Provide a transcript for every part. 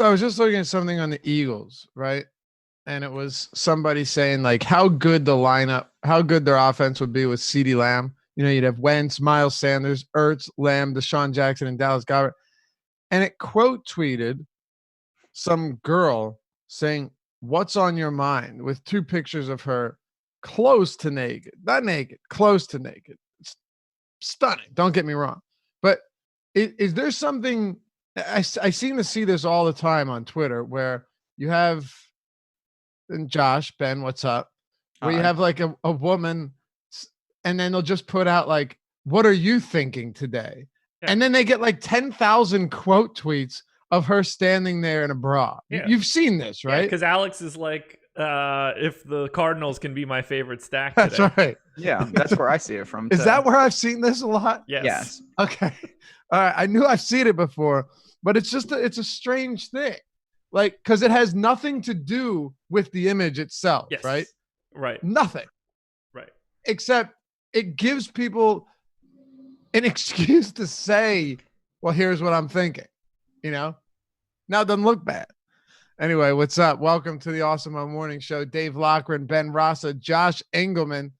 I was just looking at something on the Eagles, right? And it was somebody saying like how good their offense would be with CeeDee Lamb. You'd have Wentz, Miles Sanders, Ertz, Lamb, Deshaun Jackson, and Dallas Goedert. And it quote tweeted some girl saying, "What's on your mind?" with 2 pictures of her close to naked, not naked, close to naked. It's stunning. Don't get me wrong. But is there something I seem to see this all the time on Twitter where you have, and Josh, Ben, what's up? Where you have like a woman and then they'll just put out like, "What are you thinking today?" Yeah. And then they get like 10,000 quote tweets of her standing there in a bra. Yeah. You've seen this, right? Because Alex is like, if the Cardinals can be my favorite stack today. That's right. Yeah, that's where I see it from. Is that where I've seen this a lot? Yes. Okay. All right. I knew I've seen it before, but it's just it's a strange thing. Like, because it has nothing to do with the image itself, right? Right. Nothing. Right. Except it gives people an excuse to say, "Well, here's what I'm thinking." Now it doesn't look bad. Anyway, what's up? Welcome to the Awesemo Morning Show. Dave Loughran, Ben Rasa, Josh Engleman.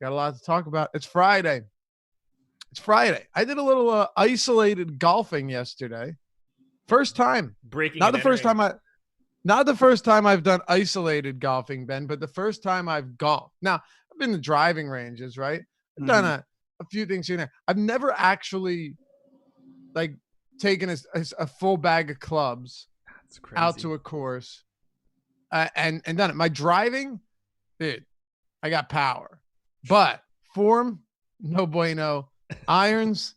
Got a lot to talk about. It's Friday. I did a little isolated golfing yesterday. First time. Not the first time I've done isolated golfing, Ben, but the first time I've golfed. Now, I've been to driving ranges, right? I've done a few things here and there. I've never actually like taken a full bag of clubs out to a course and done it. My driving, dude, I got power, but form, no bueno. Irons,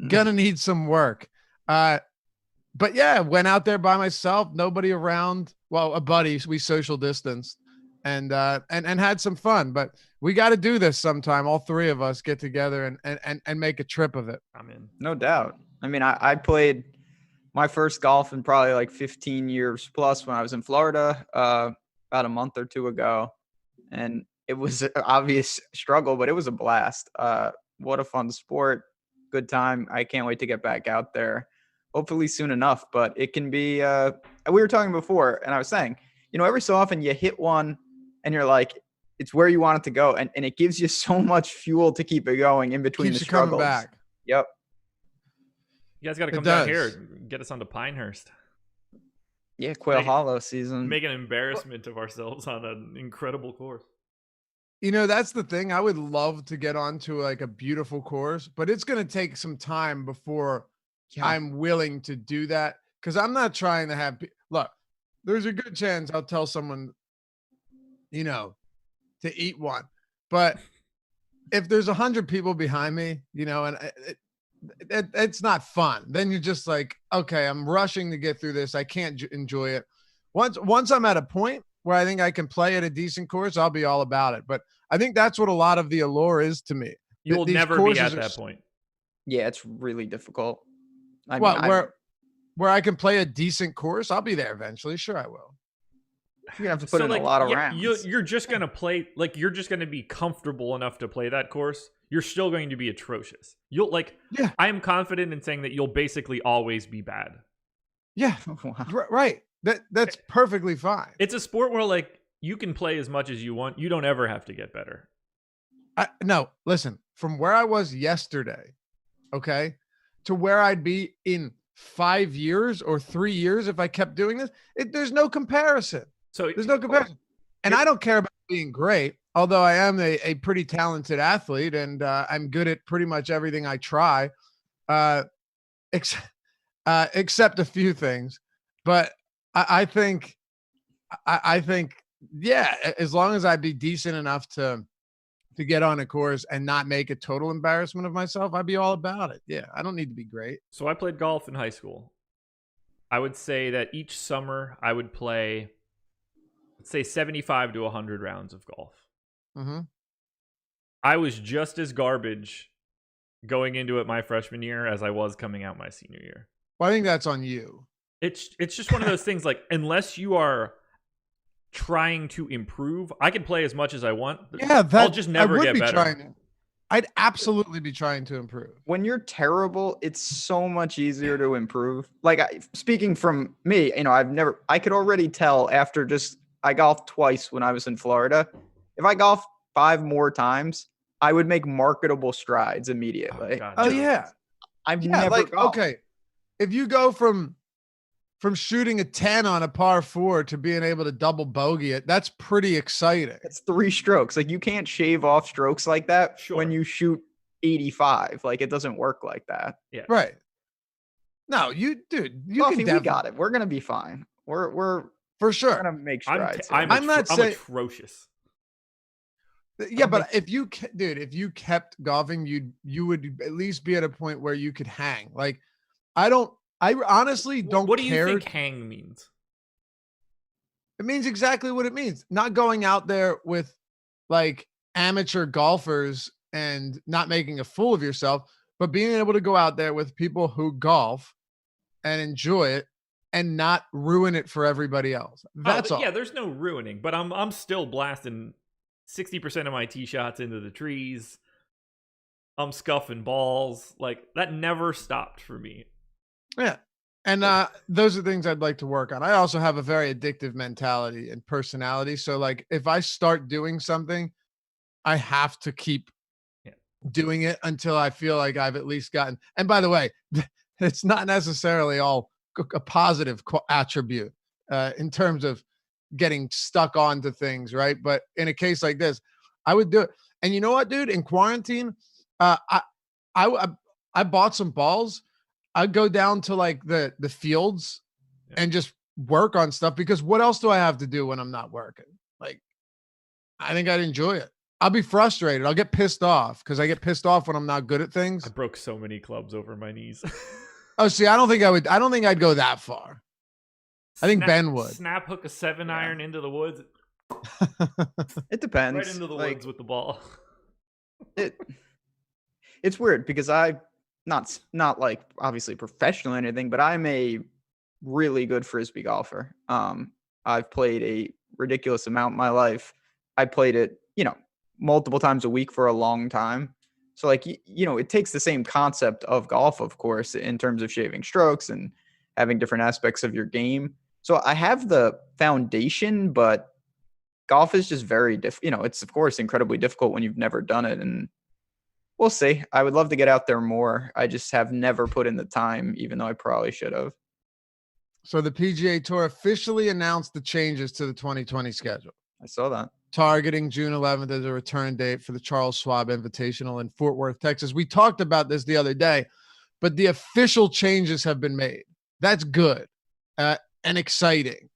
gonna need some work. But yeah, went out there by myself, nobody around. Well, a buddy, we social distanced and had some fun. But we got to do this sometime. All 3 of us get together and make a trip of it. I'm in. No doubt. I mean, I played my first golf in probably like 15 years plus when I was in Florida about a month or 2 ago. And it was an obvious struggle, but it was a blast. What a fun sport. Good time. I can't wait to get back out there. Hopefully soon enough, but it can be, we were talking before and I was saying, every so often you hit one and you're like, it's where you want it to go. And it gives you so much fuel to keep it going in between the struggles. Coming back. Yep. You guys got to come down here, get us onto Pinehurst. Yeah, Quail Hollow season. Make an embarrassment of ourselves on an incredible course. That's the thing. I would love to get onto like a beautiful course, but it's going to take some time before I'm willing to do that. Because I'm not trying to have look, there's a good chance I'll tell someone, to eat one. But if there's 100 people behind me, and it's not fun. Then you're just like, okay, I'm rushing to get through this. I can't enjoy it. Once I'm at a point where I think I can play at a decent course, I'll be all about it. But I think that's what a lot of the allure is to me. You'll never be at that point. Yeah, it's really difficult. Where I can play a decent course, I'll be there eventually. Sure, I will. You're gonna have to put in a lot of rounds. You're just gonna play you're just gonna be comfortable enough to play that course. You're still going to be atrocious. I am confident in saying that you'll basically always be bad. Yeah, right. That's perfectly fine. It's a sport where you can play as much as you want. You don't ever have to get better. No, listen, from where I was yesterday, okay, to where I'd be in 5 years or 3 years if I kept doing this, there's no comparison. So there's no comparison. And I don't care about being great, although I am a pretty talented athlete and I'm good at pretty much everything I try, except a few things. But I think, yeah, as long as I'd be decent enough to get on a course and not make a total embarrassment of myself, I'd be all about it. Yeah, I don't need to be great. So I played golf in high school. I would say that each summer I would play, let's say 75 to 100 rounds of golf. Mm-hmm. I was just as garbage going into it my freshman year as I was coming out my senior year. Well, I think that's on you. It's just one of those things, unless you are trying to improve, I can play as much as I want. Yeah, I'll just never get better. I'd absolutely be trying to improve. When you're terrible, it's so much easier to improve. Like speaking from me, I could already tell after I golfed twice when I was in Florida. If I golfed 5 more times, I would make marketable strides immediately. Oh yeah. I've never golfed. Okay. If you go from shooting a 10 on a par 4 to being able to double bogey it, that's pretty exciting. It's 3 strokes. Like you can't shave off strokes like that when you shoot 85. Like it doesn't work like that. Yeah. Right. No, you we got it. We're gonna be fine. We're for sure gonna make strides. I'm not saying atrocious. Yeah, but if you kept golfing, you would at least be at a point where you could hang. Like I honestly don't care. What do you think hang means? It means exactly what it means. Not going out there with like amateur golfers and not making a fool of yourself, but being able to go out there with people who golf and enjoy it and not ruin it for everybody else. That's all. Yeah, there's no ruining, but I'm still blasting 60% of my tee shots into the trees. I'm scuffing balls. Like that never stopped for me. Yeah. And those are things I'd like to work on. I also have a very addictive mentality and personality. So like if I start doing something, I have to keep doing it until I feel like I've at least gotten. And by the way, it's not necessarily all a positive attribute in terms of getting stuck onto things, right? But in a case like this, I would do it. And you know what, dude? In quarantine, I bought some balls. I'd go down to like the fields and just work on stuff because what else do I have to do when I'm not working? Like, I think I'd enjoy it. I'll be frustrated. I'll get pissed off because I get pissed off when I'm not good at things. I broke so many clubs over my knees. Oh, see, I don't think I'd go that far. I think Ben would. Snap hook a 7-iron into the woods. It depends. Right into the woods with the ball. It's weird because not like obviously professional or anything, but I'm a really good Frisbee golfer. I've played a ridiculous amount in my life. I played it, multiple times a week for a long time. So like, it takes the same concept of golf, of course, in terms of shaving strokes and having different aspects of your game. So I have the foundation, but golf is just very it's of course incredibly difficult when you've never done it. And we'll see. I would love to get out there more. I just have never put in the time, even though I probably should have. So the PGA Tour officially announced the changes to the 2020 schedule. I saw that. Targeting June 11th as a return date for the Charles Schwab Invitational in Fort Worth, Texas. We talked about this the other day, but the official changes have been made. That's good and exciting.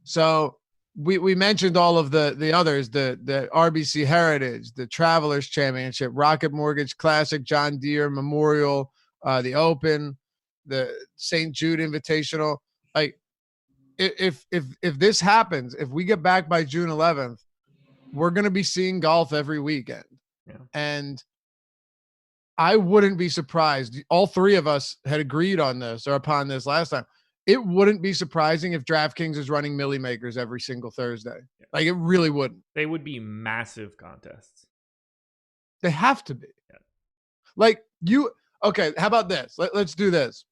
So we mentioned all of the others, the RBC Heritage, the Travelers Championship, Rocket Mortgage Classic, John Deere Memorial, the Open, the St. Jude Invitational. Like if this happens, if we get back by June 11th, we're going to be seeing golf every weekend. Yeah. And I wouldn't be surprised. All three of us had agreed on this or upon this last time. It wouldn't be surprising if DraftKings is running Millie Makers every single Thursday. Yeah. Like it really wouldn't. They would be massive contests. They have to be. Yeah. Like okay, how about this? Let's do this.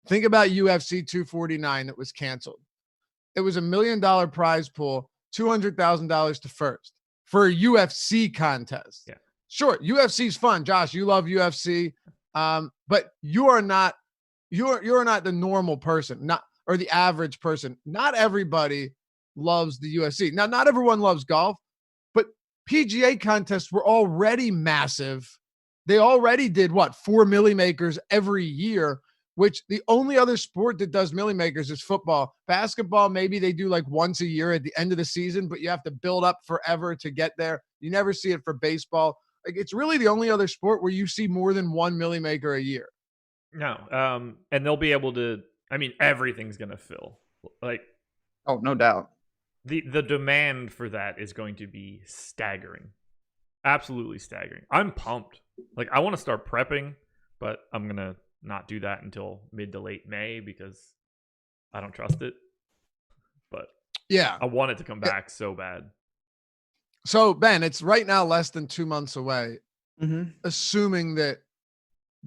Think about UFC 249 that was canceled. It was $1 million prize pool, $200,000 to first for a UFC contest. Yeah. Sure, UFC's fun. Josh, you love UFC. But you're not the normal person, or the average person. Not everybody loves the UFC. Now, not everyone loves golf, but PGA contests were already massive. They already did 4 Millie Makers every year, which the only other sport that does Millie Makers is football. Basketball, maybe they do like once a year at the end of the season, but you have to build up forever to get there. You never see it for baseball. Like it's really the only other sport where you see more than 1 Millie Maker a year. No. And they'll be able to, everything's going to fill. Like, oh, no doubt. The demand for that is going to be staggering. Absolutely staggering. I'm pumped. Like, I want to start prepping, but I'm going to not do that until mid to late May because I don't trust it. But yeah, I want it to come back so bad. So Ben, it's right now less than 2 months away. assuming that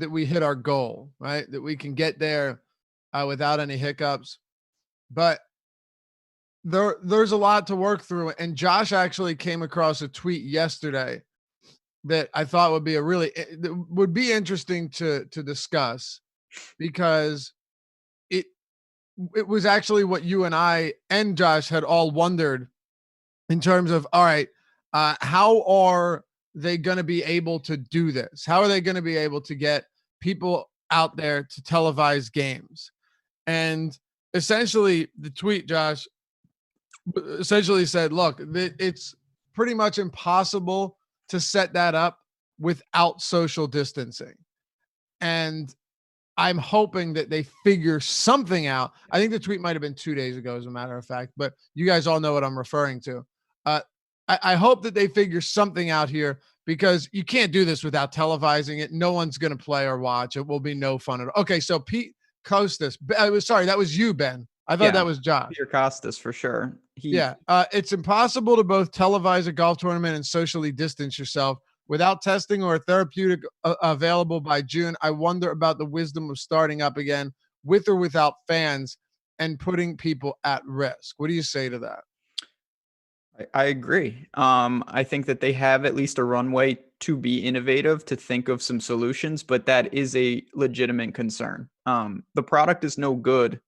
we hit our goal, right? That we can get there without any hiccups. But there's a lot to work through. And Josh actually came across a tweet yesterday that I thought would be interesting to discuss, because it was actually what you and I and Josh had all wondered in terms of, all right, how are they going to be able to do this? How are they going to be able to get people out there to televise games? And essentially the tweet, Josh, essentially said, look, it's pretty much impossible to set that up without social distancing. And I'm hoping that they figure something out. I think the tweet might have been 2 days ago, as a matter of fact, but you guys all know what I'm referring to. I hope that they figure something out here, because you can't do this without televising it. No one's going to play or watch. It will be no fun at all. Okay, so Pete Costas. Sorry, that was you, Ben. I thought that was Josh. Peter Costas, for sure. It's impossible to both televise a golf tournament and socially distance yourself without testing or a therapeutic available by June. I wonder about the wisdom of starting up again with or without fans and putting people at risk. What do you say to that? I agree. I think that they have at least a runway to be innovative, to think of some solutions, but that is a legitimate concern. The product is no good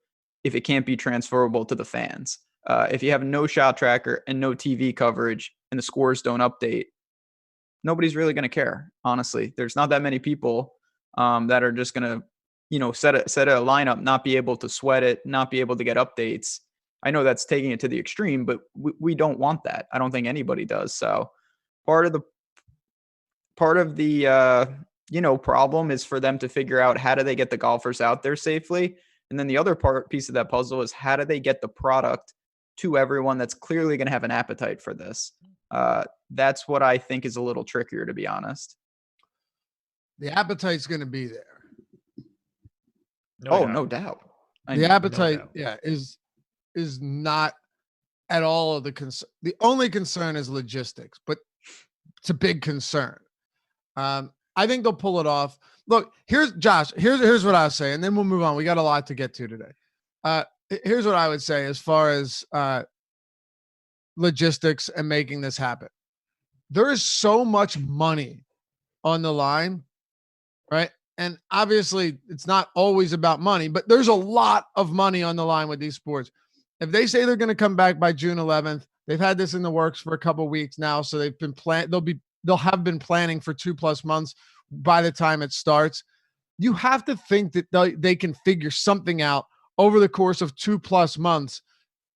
if it can't be transferable to the fans. If you have no shot tracker and no TV coverage and the scores don't update, nobody's really going to care. Honestly, there's not that many people that are just going to, set a lineup, not be able to sweat it, not be able to get updates. I know that's taking it to the extreme, but we don't want that. I don't think anybody does. So part of the problem is for them to figure out, how do they get the golfers out there safely? And then the other piece of that puzzle is, how do they get the product to everyone that's clearly going to have an appetite for this? That's what I think is a little trickier, to be honest. The appetite's going to be there. No doubt. The appetite, is not at all of the concern. The only concern is logistics, but it's a big concern. I think they'll pull it off. Look, here's Josh. Here's what I was saying, and then we'll move on. We got a lot to get to today. Here's what I would say as far as logistics and making this happen. There is so much money on the line, right? And obviously it's not always about money, but there's a lot of money on the line with these sports. If they say they're going to come back by June 11th, they've had this in the works for a couple of weeks now. So they've been they'll have been planning for 2+ months by the time it starts. You have to think that they can figure something out over the course of 2+ months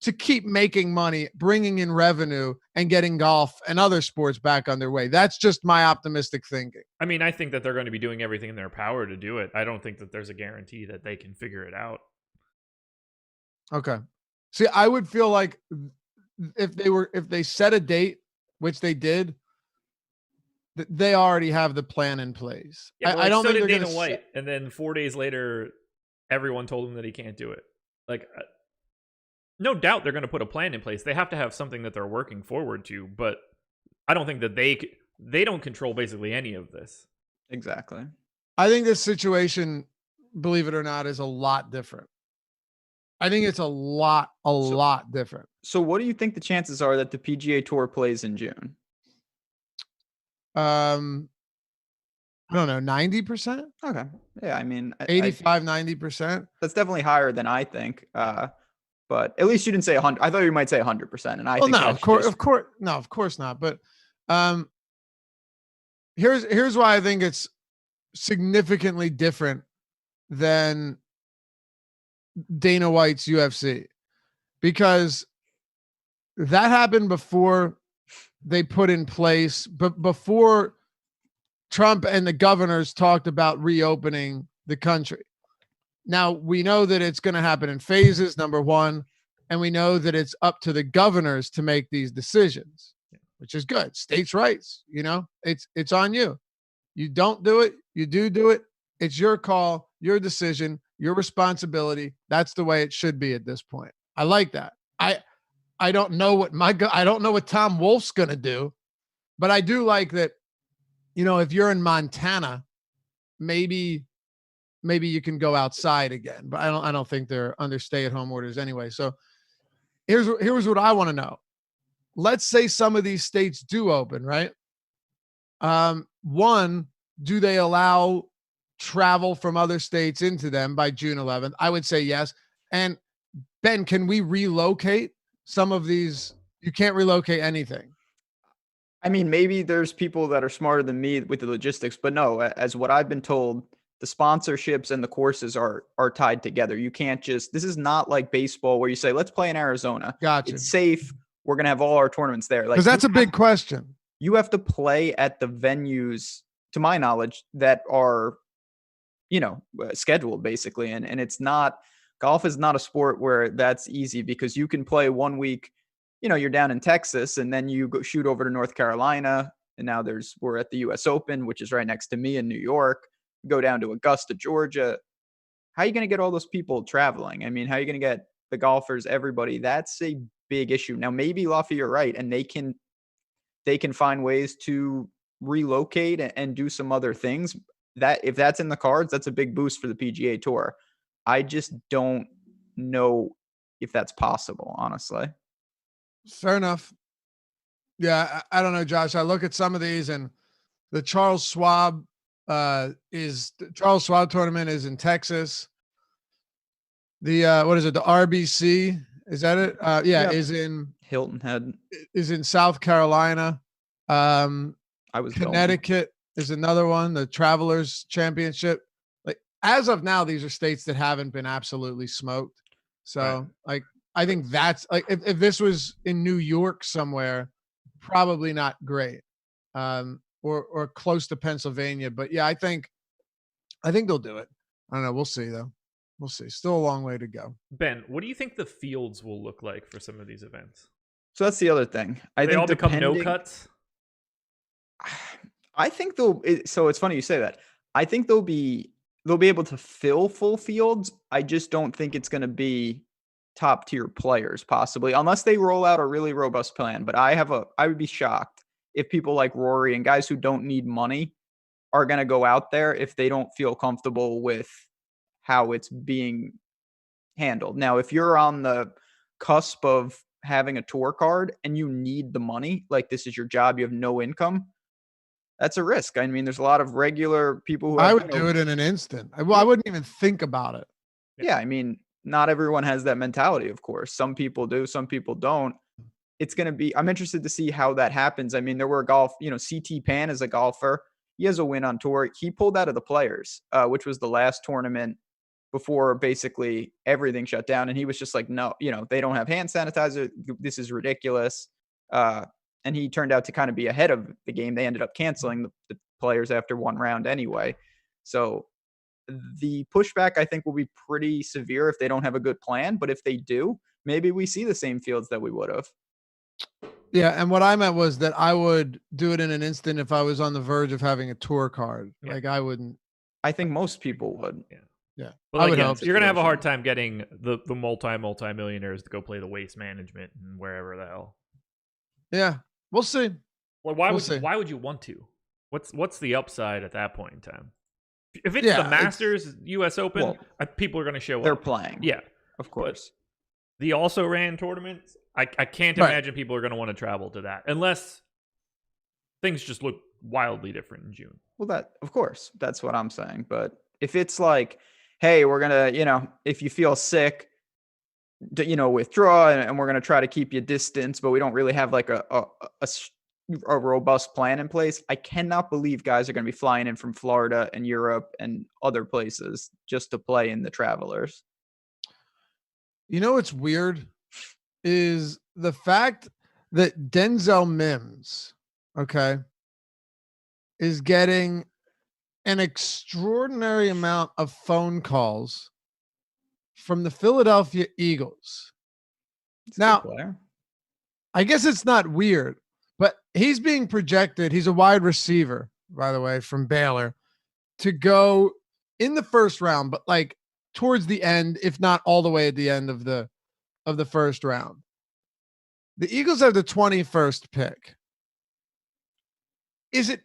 to keep making money, bringing in revenue, and getting golf and other sports back on their way. That's just my optimistic thinking. I mean, I think that they're going to be doing everything in their power to do it. I don't think that there's a guarantee that they can figure it out. Okay. See, I would feel like if they set a date, which they did, they already have the plan in place. Yeah, I don't think they're Dana White, and then 4 days later, everyone told him that he can't do it. Like, no doubt they're going to put a plan in place. They have to have something that they're working forward to, but I don't think that they don't control basically any of this. Exactly. I think this situation, believe it or not, is a lot different. I think it's a lot different. So what do you think the chances are that the PGA Tour plays in June? I don't know, 90%? Okay. Yeah, I mean 85-90%. That's definitely higher than I think. But at least you didn't say 100. I thought you might say 100%, and I think no, of course not. But here's why I think it's significantly different than Dana White's UFC, because that happened before they put in place, but before Trump and the governors talked about reopening the country. Now, we know that it's going to happen in phases, number one, and we know that it's up to the governors to make these decisions, which is good. States' rights, it's on you. You don't do it, you do it. It's your call, your decision, your responsibility. That's the way it should be at this point. I like that. I don't know what I don't know what Tom Wolf's going to do, but I do like that if you're in Montana, maybe you can go outside again, but I don't think they're under stay-at-home orders anyway. So here's what I want to know. Let's say some of these states do open, right? One, do they allow travel from other states into them by June 11th? I would say yes. And Ben, can we relocate some of these? You can't relocate anything. I mean, maybe there's people that are smarter than me with the logistics, but no, as what I've been told, the sponsorships and the courses are tied together. You can't just, this is not like baseball where you say, let's play in Arizona. Gotcha. It's safe. We're going to have all our tournaments there. Like, because that's a big question. You have to play at the venues, to my knowledge, that are, scheduled basically. And it's not, golf is not a sport where that's easy, because you can play 1 week, you're down in Texas, and then you go shoot over to North Carolina. And now we're at the US Open, which is right next to me in New York, go down to Augusta, Georgia. How are you going to get all those people traveling? I mean, how are you going to get the golfers, everybody? That's a big issue. Now, maybe Luffy, you're right. And they can find ways to relocate and do some other things. That if that's in the cards, that's a big boost for the PGA Tour. I just don't know if that's possible, honestly. Fair enough. Yeah, I don't know, Josh. I look at some of these, and the Charles Schwab tournament is in Texas. The what is it? The RBC, is that it? Yeah, is in Hilton Head. Is in South Carolina. Connecticut is another one. The Travelers Championship. Like, as of now, these are states that haven't been absolutely smoked. So right. I think that's like, if this was in New York somewhere, probably not great. Or close to Pennsylvania. But yeah, I think they'll do it. I don't know. We'll see though. We'll see. Still a long way to go. Ben, what do you think the fields will look like for some of these events? So that's the other thing. They all become no cuts? I think so it's funny you say that. I think they'll be able to fill full fields. I just don't think it's going to be top tier players, possibly, unless they roll out a really robust plan. But I would be shocked if people like Rory and guys who don't need money are going to go out there if they don't feel comfortable with how it's being handled. Now, if you're on the cusp of having a tour card and you need the money, like this is your job, you have no income, that's a risk. I mean, there's a lot of regular people who I would do it in an instant. I wouldn't even think about it. Yeah, I mean, not everyone has that mentality, of course. Some people do, some people don't. It's going to be, I'm interested to see how that happens. I mean, there were CT Pan is a golfer. He has a win on tour. He pulled out of the Players, which was the last tournament before basically everything shut down. And he was just like, no, they don't have hand sanitizer. This is ridiculous. And he turned out to kind of be ahead of the game. They ended up canceling the Players after one round anyway. So the pushback, I think, will be pretty severe if they don't have a good plan. But if they do, maybe we see the same fields that we would have. Yeah, and what I meant was that I would do it in an instant if I was on the verge of having a tour card. Yeah. Like, I wouldn't. I think most people would. Yeah. But I would hope you're gonna have a hard time getting the multi-millionaires to go play the Waste Management and wherever the hell. Yeah, we'll see. Well, why would you want to? What's the upside at that point in time? If it's the Masters, US Open, people are going to show up. They're playing. Yeah, of course. But the also ran tournaments, I can't imagine people are going to want to travel to that unless things just look wildly different in June. Well, of course, that's what I'm saying. But if it's like, hey, we're going to, if you feel sick, withdraw, and we're going to try to keep you distance, but we don't really have like a robust plan in place. I cannot believe guys are going to be flying in from Florida and Europe and other places just to play in the Travelers. What's weird is the fact that Denzel Mims, is getting an extraordinary amount of phone calls from the Philadelphia Eagles. Now, I guess it's not weird, but he's being projected. He's a wide receiver, by the way, from Baylor, to go in the first round, but like towards the end, if not all the way at the end of the first round. The Eagles have the 21st pick. Is it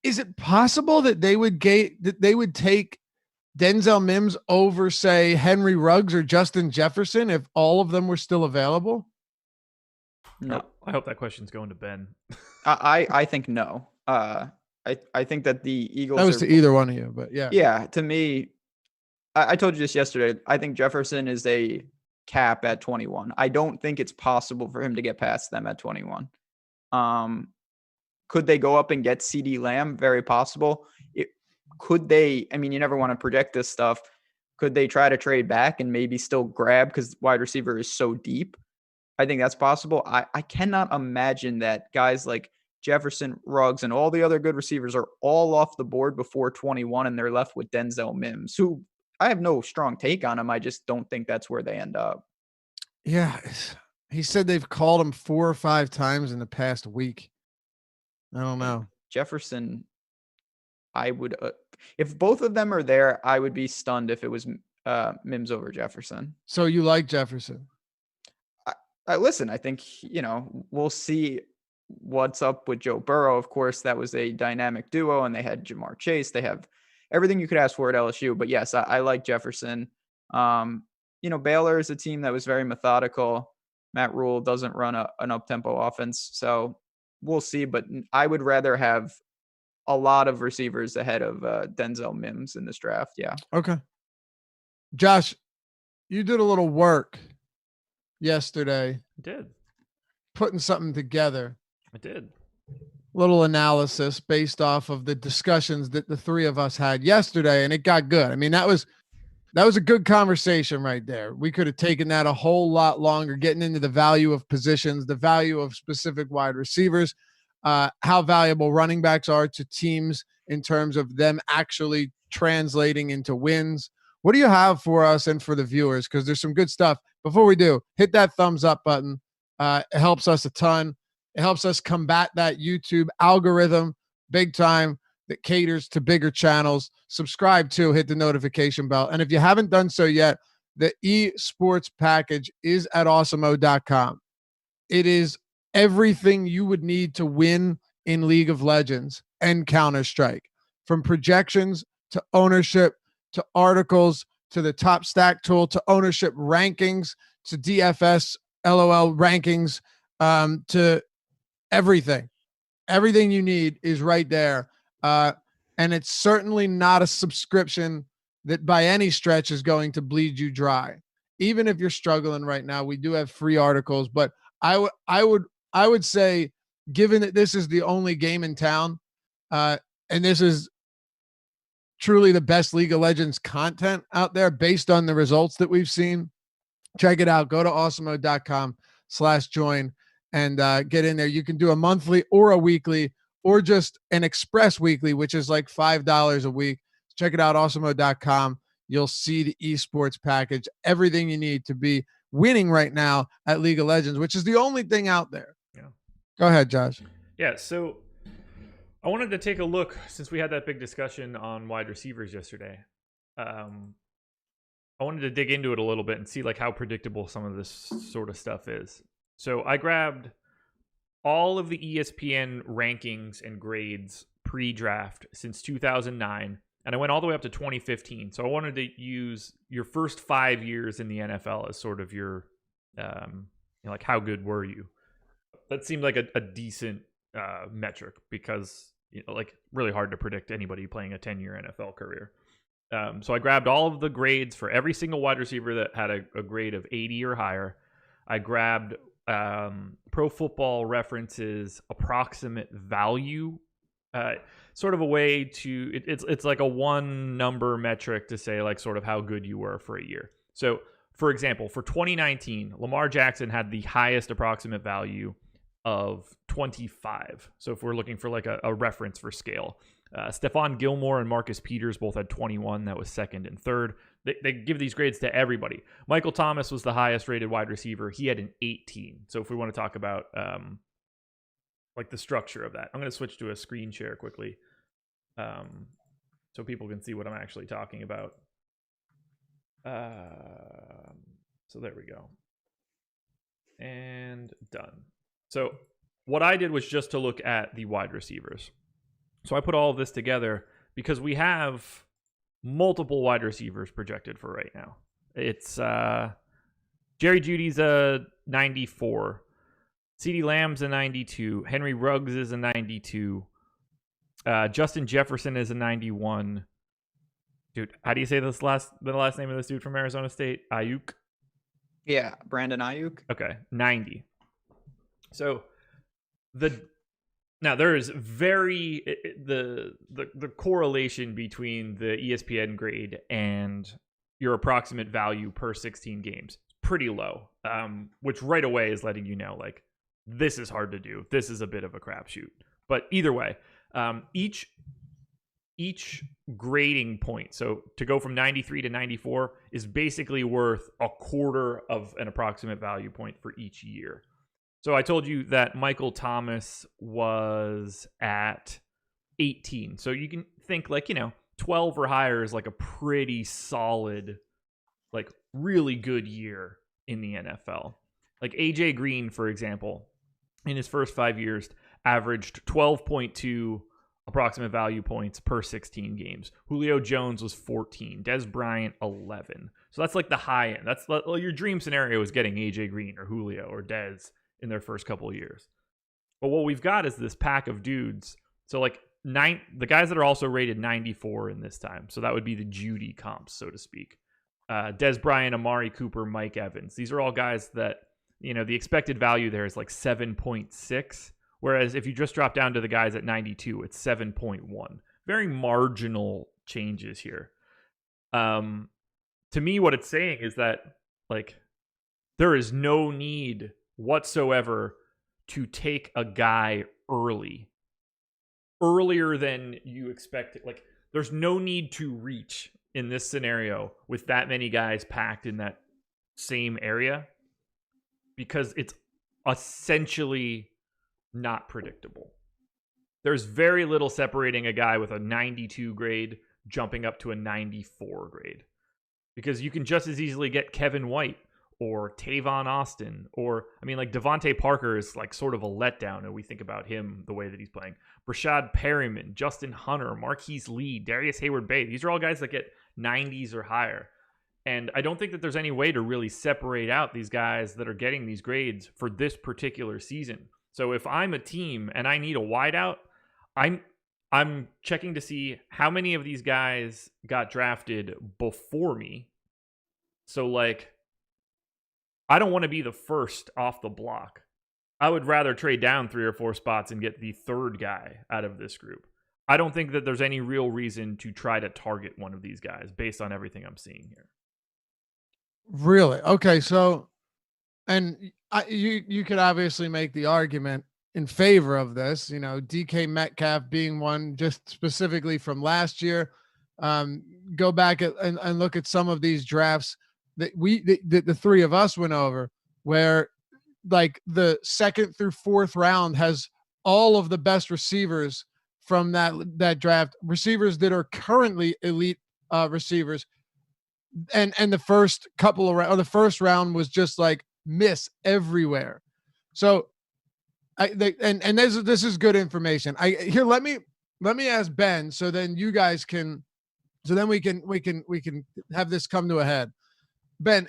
Is it possible that they would take Denzel Mims over, say, Henry Ruggs or Justin Jefferson if all of them were still available? No. I hope that question's going to Ben. I think no. I think that the Eagles That was to either one of you, but yeah. Yeah, to me, I told you this yesterday. I think Jefferson is a cap at 21. I don't think it's possible for him to get past them at 21. Could they go up and get CD Lamb? Very possible. Could they? I mean, you never want to project this stuff. Could they try to trade back and maybe still grab because wide receiver is so deep? I think that's possible. I cannot imagine that guys like Jefferson, Ruggs, and all the other good receivers are all off the board before 21 and they're left with Denzel Mims, who I have no strong take on him. I just don't think that's where they end up. Yeah. He said they've called him 4 or 5 times in the past week. I don't know. Jefferson, I would, if both of them are there, I would be stunned if it was Mims over Jefferson. So you like Jefferson? Listen, I think, we'll see what's up with Joe Burrow. Of course, that was a dynamic duo, and they had Jamar Chase. They have everything you could ask for at LSU. But yes, I like Jefferson. Baylor is a team that was very methodical. Matt Rule doesn't run an up-tempo offense. So we'll see. But I would rather have a lot of receivers ahead of Denzel Mims in this draft. Yeah. Okay. Josh, you did a little work yesterday. I did. Putting something together. I did. Little analysis based off of the discussions that the three of us had yesterday, and it got good. I mean, that was a good conversation right there. We could have taken that a whole lot longer, getting into the value of positions, the value of specific wide receivers, how valuable running backs are to teams in terms of them actually translating into wins. What do you have for us and for the viewers? Because there's some good stuff. Before we do, hit that thumbs up button. It helps us a ton. It helps us combat that YouTube algorithm big time that caters to bigger channels. Subscribe to, hit the notification bell. And if you haven't done so yet, the esports package is at awesemo.com. It is everything you would need to win in League of Legends and Counter-Strike, from projections to ownership to articles to the top stack tool to ownership rankings to DFS LOL rankings, to everything. Everything you need is right there. And it's certainly not a subscription that by any stretch is going to bleed you dry. Even if you're struggling right now, we do have free articles, but I would say, given that this is the only game in town, and this is truly the best League of Legends content out there based on the results that we've seen, check it out. Go to awesemo.com/join and get in there. You can do a monthly or a weekly or just an express weekly, which is like $5 a week. Check it out, awesemo.com. You'll see the esports package, everything you need to be winning right now at League of Legends, which is the only thing out there. Yeah. Go ahead, Josh. Yeah, so I wanted to take a look, since we had that big discussion on wide receivers yesterday. I wanted to dig into it a little bit and see like how predictable some of this sort of stuff is. So I grabbed all of the ESPN rankings and grades pre-draft since 2009, and I went all the way up to 2015. So I wanted to use your first 5 years in the NFL as sort of your, like how good were you? That seemed like a decent metric because like really hard to predict anybody playing a 10-year NFL career. So I grabbed all of the grades for every single wide receiver that had a grade of 80 or higher. I grabbed Pro Football Reference's approximate value, sort of a way to, it's like a one number metric to say like sort of how good you were for a year. So for example, for 2019, Lamar Jackson had the highest approximate value of 25. So if we're looking for like a reference for scale, Stephon Gilmore and Marcus Peters both had 21. That was second and third. They give these grades to everybody. Michael Thomas was the highest rated wide receiver. He had an 18. So if we want to talk about like the structure of that, I'm going to switch to a screen share quickly so people can see what I'm actually talking about. So there we go. And done. So what I did was just to look at the wide receivers. So I put all of this together because we have multiple wide receivers projected for right now. It's Jerry Jeudy's a 94. CeeDee Lamb's a 92. Henry Ruggs is a 92. Justin Jefferson is a 91. Dude, how do you say the last name of this dude from Arizona State? Ayuk? Yeah, Brandon Ayuk. Okay, 90. So now there is the correlation between the ESPN grade and your approximate value per 16 games pretty low, which right away is letting you know, like, this is hard to do. This is a bit of a crapshoot. But either way, each grading point, so to go from 93 to 94, is basically worth a quarter of an approximate value point for each year. So I told you that Michael Thomas was at 18. So you can think, like, 12 or higher is like a pretty solid, like, really good year in the NFL. Like AJ Green, for example, in his first 5 years, averaged 12.2 approximate value points per 16 games. Julio Jones was 14. Dez Bryant, 11. So that's like the high end. That's your dream scenario, is getting AJ Green or Julio or Dez in their first couple of years. But what we've got is this pack of dudes. So like the guys that are also rated 94 in this time. So that would be the Judy comps, so to speak. Dez Bryant, Amari Cooper, Mike Evans. These are all guys that, the expected value there is like 7.6. Whereas if you just drop down to the guys at 92, it's 7.1. Very marginal changes here. To me, what it's saying is that, like, there is no need whatsoever to take a guy earlier than you expect. Like, there's no need to reach in this scenario with that many guys packed in that same area, because it's essentially not predictable. There's very little separating a guy with a 92 grade jumping up to a 94 grade, because you can just as easily get Kevin White or Tavon Austin, or, like, Devontae Parker is like sort of a letdown, and we think about him the way that he's playing. Brashad Perryman, Justin Hunter, Marquise Lee, Darius Hayward-Bay. These are all guys that get 90s or higher. And I don't think that there's any way to really separate out these guys that are getting these grades for this particular season. So if I'm a team and I need a wideout, I'm checking to see how many of these guys got drafted before me. So, like, I don't want to be the first off the block. I would rather trade down 3 or 4 spots and get the third guy out of this group. I don't think that there's any real reason to try to target one of these guys based on everything I'm seeing here. Really? Okay. So, and you could obviously make the argument in favor of this, DK Metcalf being one, just specifically from last year. Go back and look at some of these drafts that the three of us went over, where, like, the 2nd through 4th round has all of the best receivers from that draft, receivers that are currently elite receivers. And the first couple of rounds, the first round was just like miss everywhere. So this is good information. Let me ask Ben, so then you guys can, so then we can have this come to a head. Ben,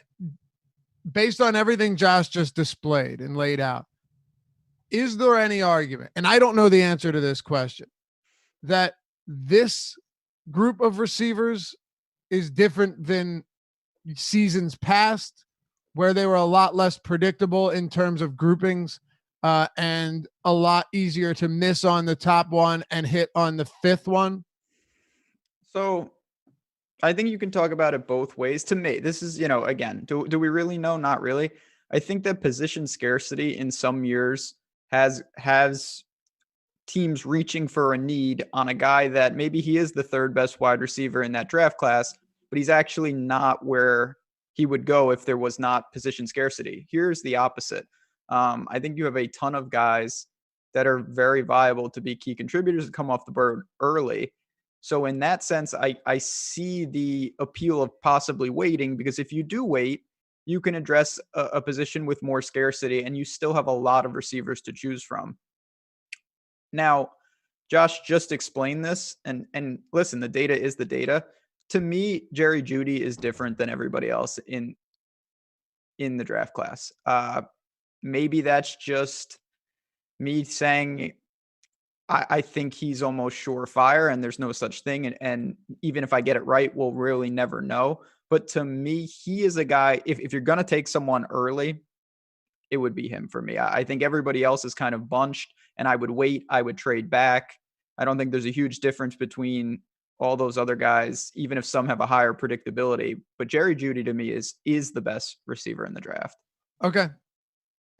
based on everything Josh just displayed and laid out, is there any argument, and I don't know the answer to this question, that this group of receivers is different than seasons past, where they were a lot less predictable in terms of groupings, and a lot easier to miss on the top one and hit on the 5th one? So I think you can talk about it both ways. To me, this is, again, do we really know? Not really. I think that position scarcity in some years has teams reaching for a need on a guy that maybe he is the 3rd best wide receiver in that draft class, but he's actually not where he would go if there was not position scarcity. Here's the opposite. I think you have a ton of guys that are very viable to be key contributors and come off the board early. So in that sense, I see the appeal of possibly waiting, because if you do wait, you can address a position with more scarcity and you still have a lot of receivers to choose from. Now, Josh just explained this, and listen, the data is the data. To me, Jerry Jeudy is different than everybody else in the draft class. Maybe that's just me saying I think he's almost surefire and there's no such thing. And even if I get it right, we'll really never know. But to me, he is a guy, if you're going to take someone early, it would be him for me. I think everybody else is kind of bunched, and I would wait. I would trade back. I don't think there's a huge difference between all those other guys, even if some have a higher predictability. But Jerry Jeudy to me is the best receiver in the draft. Okay.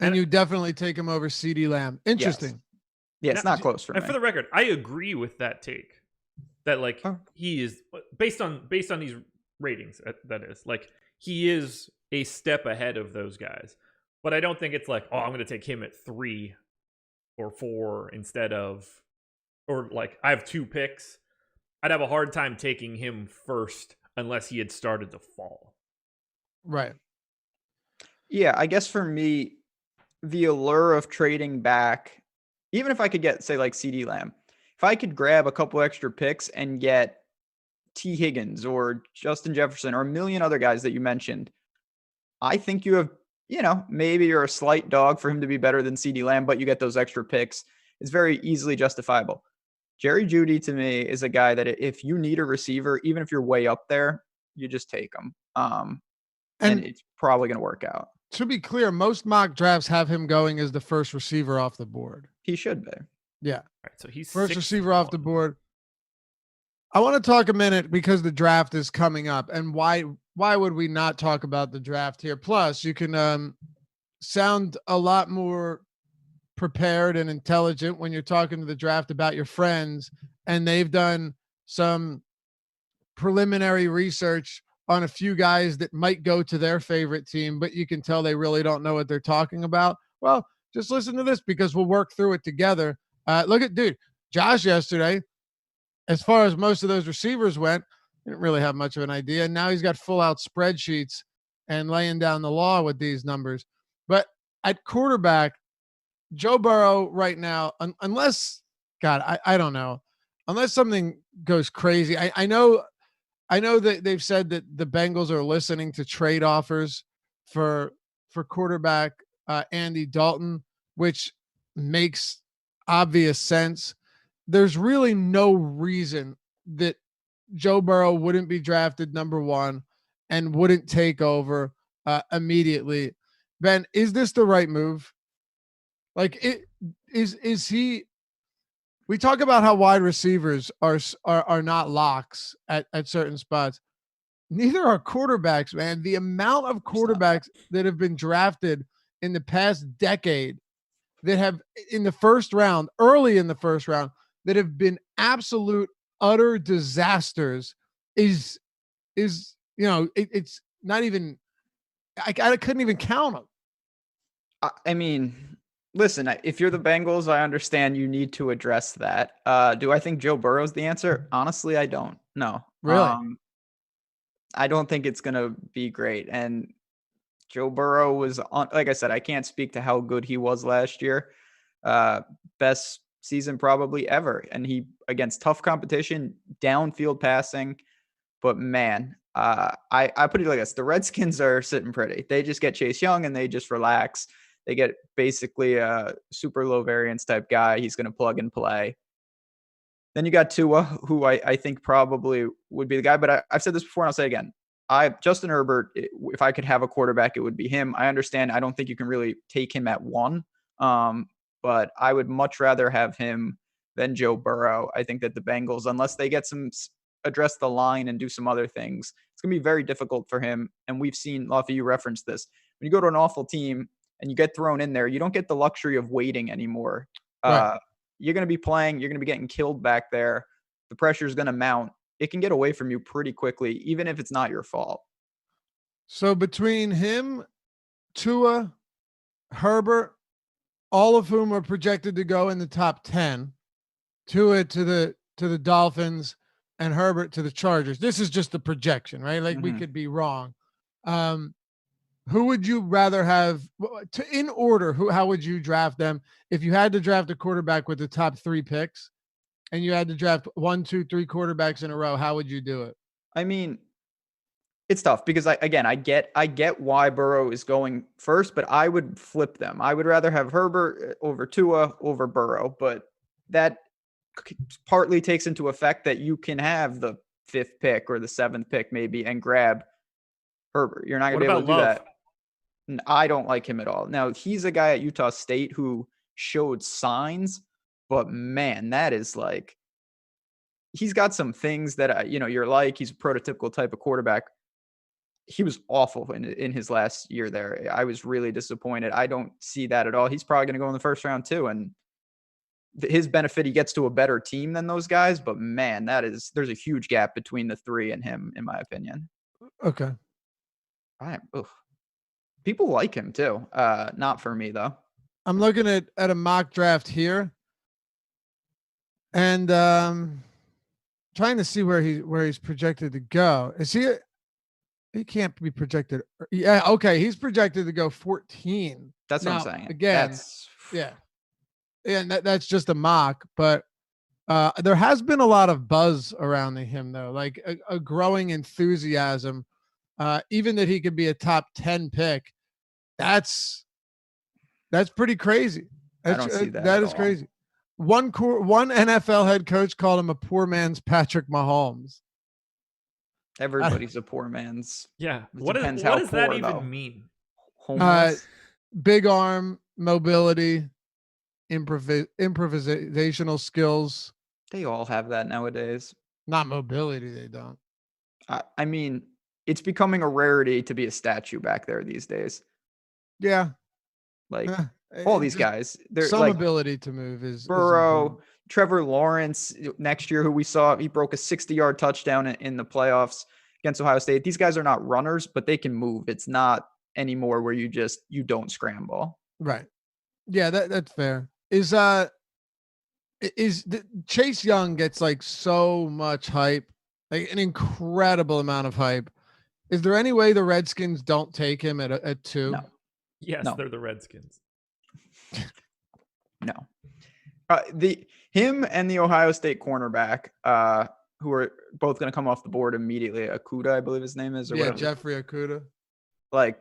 And you definitely take him over CeeDee Lamb. Interesting. Yes. Yeah, it's not close for me. And for the record, I agree with that take. That like he is based on these ratings. That is like he is a step ahead of those guys. But I don't think it's like, oh, I'm going to take him at 3 or 4 instead of, or like I have 2 picks. I'd have a hard time taking him first unless he had started to fall. Right. Yeah, I guess for me, the allure of trading back, even if I could get, say, like CeeDee Lamb, if I could grab a couple extra picks and get T. Higgins or Justin Jefferson or a million other guys that you mentioned, I think you have, maybe you're a slight dog for him to be better than CeeDee Lamb, but you get those extra picks. It's very easily justifiable. Jerry Jeudy to me is a guy that if you need a receiver, even if you're way up there, you just take him. And it's probably going to work out. To be clear, most mock drafts have him going as the first receiver off the board. He should be. Yeah. Right, so he's first receiver off the board. I want to talk a minute because the draft is coming up, and why would we not talk about the draft here? Plus, you can sound a lot more prepared and intelligent when you're talking to the draft about your friends, and they've done some preliminary research on a few guys that might go to their favorite team, but you can tell they really don't know what they're talking about. Well, just listen to this because we'll work through it together. Look at Josh yesterday. As far as most of those receivers went, didn't really have much of an idea. Now he's got full out spreadsheets and laying down the law with these numbers. But at quarterback, Joe Burrow right now, unless I don't know, unless something goes crazy. I know that they've said that the Bengals are listening to trade offers for quarterback Andy Dalton, which makes obvious sense. There's really no reason that Joe Burrow wouldn't be drafted number 1 and wouldn't take over immediately. Ben, is this the right move? Like, is he? We talk about how wide receivers are not locks at certain spots. Neither are quarterbacks, man. The amount of quarterbacks that have been drafted in the past decade that have in the first round, early in the first round, that have been absolute utter disasters is it's not even, I couldn't even count them. I mean, listen, if you're the Bengals, I understand you need to address that. Do I think Joe Burrow's the answer? Honestly, I don't. No. Really? I don't think it's going to be great. And Joe Burrow was on, like I said, I can't speak to how good he was last year. Best season probably ever. And he, against tough competition, downfield passing. But man, I put it like this. The Redskins are sitting pretty. They just get Chase Young and they just relax. They get basically a super low variance type guy. He's going to plug and play. Then you got Tua, who I think probably would be the guy. But I've said this before and I'll say it again. Justin Herbert, if I could have a quarterback, it would be him. I understand. I don't think you can really take him at 1. But I would much rather have him than Joe Burrow. I think that the Bengals, unless they get address the line and do some other things, it's going to be very difficult for him. And we've seen, Luffy, you referenced this. When you go to an awful team and you get thrown in there, you don't get the luxury of waiting anymore. Right. You're going to be playing. You're going to be getting killed back there. The pressure is going to mount. It can get away from you pretty quickly, even if it's not your fault. So between him, Tua, Herbert, all of whom are projected to go in the top 10, Tua to the Dolphins and Herbert to the Chargers. This is just the projection, right? Like we could be wrong. Who would you rather have in order? How would you draft them if you had to draft a quarterback with the top 3 picks? and you had to draft 1, 2, 3 quarterbacks in a row, how would you do it? I mean, it's tough because I get why Burrow is going first, but I would flip them. I would rather have Herbert over Tua over Burrow, but that partly takes into effect that you can have the 5th pick or the 7th pick maybe and grab Herbert. You're not going to be able to do that. I don't like him at all. Now, he's a guy at Utah State who showed signs, but man, that is like, he's got some things that, you're like, he's a prototypical type of quarterback. He was awful in his last year there. I was really disappointed. I don't see that at all. He's probably going to go in the first round too. And his benefit, he gets to a better team than those guys. But man, there's a huge gap between the 3 and him, in my opinion. Okay. People like him too. Not for me though. I'm looking at a mock draft here, and trying to see where he's projected to go. Is he? He can't be projected. Yeah, okay. He's projected to go 14. That's what I'm saying. Again, yeah, and that's just a mock, but there has been a lot of buzz around him though, like a growing enthusiasm. Even that he could be a top 10 pick. That's pretty crazy. I don't see that. That is crazy. One NFL head coach called him a poor man's Patrick Mahomes. Everybody's a poor man's. Yeah. What does that even mean? Big arm, mobility, improvisational skills. They all have that nowadays. Not mobility, they don't. I mean, it's becoming a rarity to be a statue back there these days. Yeah. Like all these guys. There's some like ability to move is Burrow, Trevor Lawrence next year, who we saw, he broke a 60-yard touchdown in the playoffs against Ohio State. These guys are not runners, but they can move. It's not anymore where you don't scramble. Right. Yeah, that's fair. Is Chase Young gets like so much hype, like an incredible amount of hype. Is there any way the Redskins don't take him at 2? No. Yes, no. They're the Redskins. No. Him and the Ohio State cornerback, who are both going to come off the board immediately. Okuda, I believe his name is. Or yeah, whatever. Jeffrey Okuda. Like,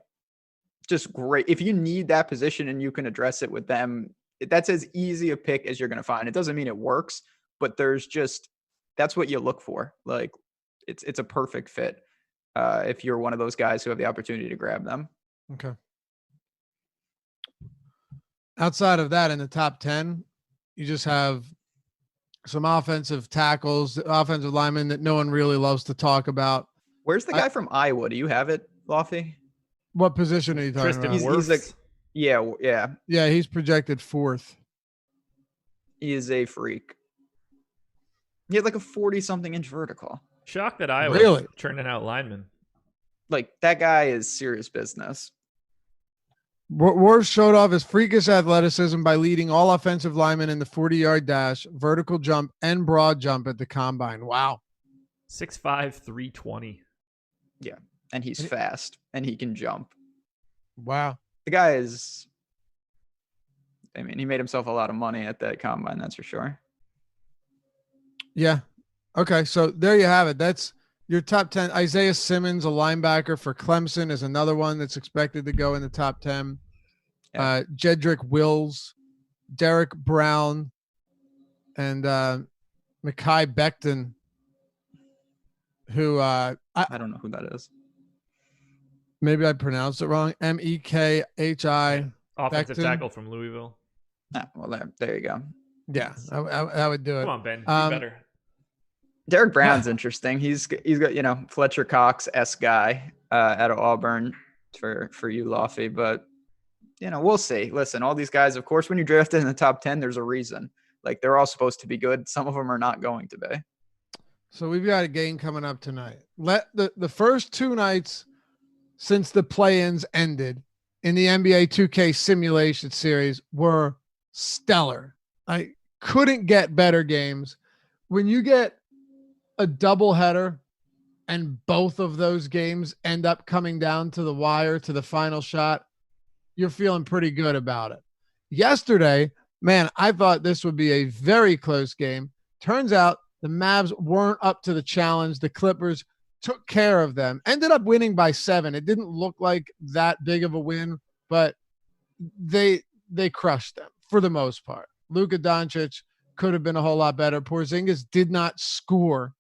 just great. If you need that position and you can address it with them, that's as easy a pick as you're going to find. It doesn't mean it works, but that's what you look for. Like, it's a perfect fit if you're one of those guys who have the opportunity to grab them. Okay. Outside of that, in the top 10, you just have some offensive tackles, offensive linemen that no one really loves to talk about. Where's the guy from Iowa? Do you have it, Lofty? What position are you talking about? He's like, yeah. Yeah, he's projected 4th. He is a freak. He had like a 40-something inch vertical. Shocked that Iowa really churning out linemen. Like, that guy is serious business. Wars showed off his freakish athleticism by leading all offensive linemen in the 40-yard dash, vertical jump, and broad jump at the combine. Wow. 6'5", 320. Yeah, and he's fast, and he can jump. Wow. The guy is... I mean, he made himself a lot of money at that combine, that's for sure. Yeah. Okay, so there you have it. That's your top 10. Isaiah Simmons, a linebacker for Clemson, is another one that's expected to go in the top 10. Yeah. Jedrick Wills, Derek Brown, and Mekhi Becton, who I don't know who that is. Maybe I pronounced it wrong. Mekhi. Offensive tackle from Louisville. Well, there you go. Yeah, I would do it. Come on, Ben. Do better. Derek Brown's interesting. He's got, Fletcher Cox-esque guy out of Auburn for you, Lofty. But, we'll see. Listen, all these guys, of course, when you draft in the top 10, there's a reason. Like, they're all supposed to be good. Some of them are not going to be. So we've got a game coming up tonight. Let the first 2 nights since the play-ins ended in the NBA 2K simulation series were stellar. I couldn't get better games. When you get a doubleheader and both of those games end up coming down to the wire, to the final shot, you're feeling pretty good about it. Yesterday, man, I thought this would be a very close game. Turns out the Mavs weren't up to the challenge. The Clippers took care of them, ended up winning by 7. It didn't look like that big of a win, but they crushed them for the most part. Luka Doncic could have been a whole lot better. Porzingis did not score,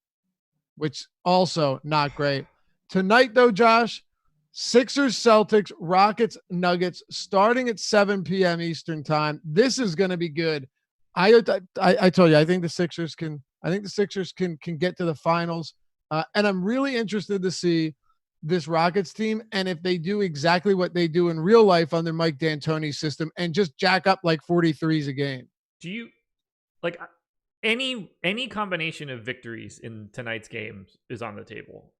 which also not great. Tonight, though, Josh, Sixers, Celtics, Rockets, Nuggets, starting at 7 p.m. Eastern time. This is going to be good. I told you, I think the Sixers can get to the finals. And I'm really interested to see this Rockets team and if they do exactly what they do in real life under Mike D'Antoni's system and just jack up like 43s a game. Do you like any combination of victories in tonight's games is on the table?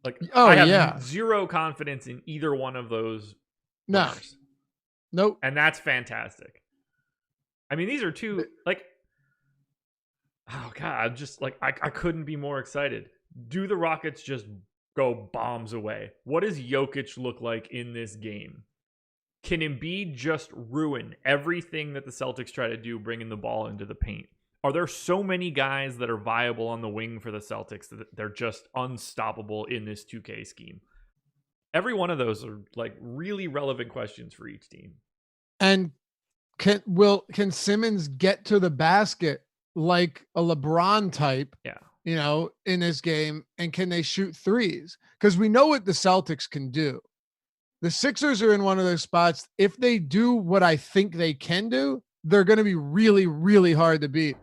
Like, I have zero confidence in either one of those winners. Nope. And that's fantastic. I mean, these are two, like, oh God, just like I couldn't be more excited. Do the Rockets just go bombs away? What does Jokic look like in this game? Can Embiid just ruin everything that the Celtics try to do, bringing the ball into the paint? Are there so many guys that are viable on the wing for the Celtics that they're just unstoppable in this 2K scheme? Every one of those are like really relevant questions for each team. And can Simmons get to the basket like a LeBron type? Yeah. You know, in this game, and can they shoot threes? Because we know what the Celtics can do. The Sixers are in one of those spots. If they do what I think they can do, they're going to be really, really hard to beat.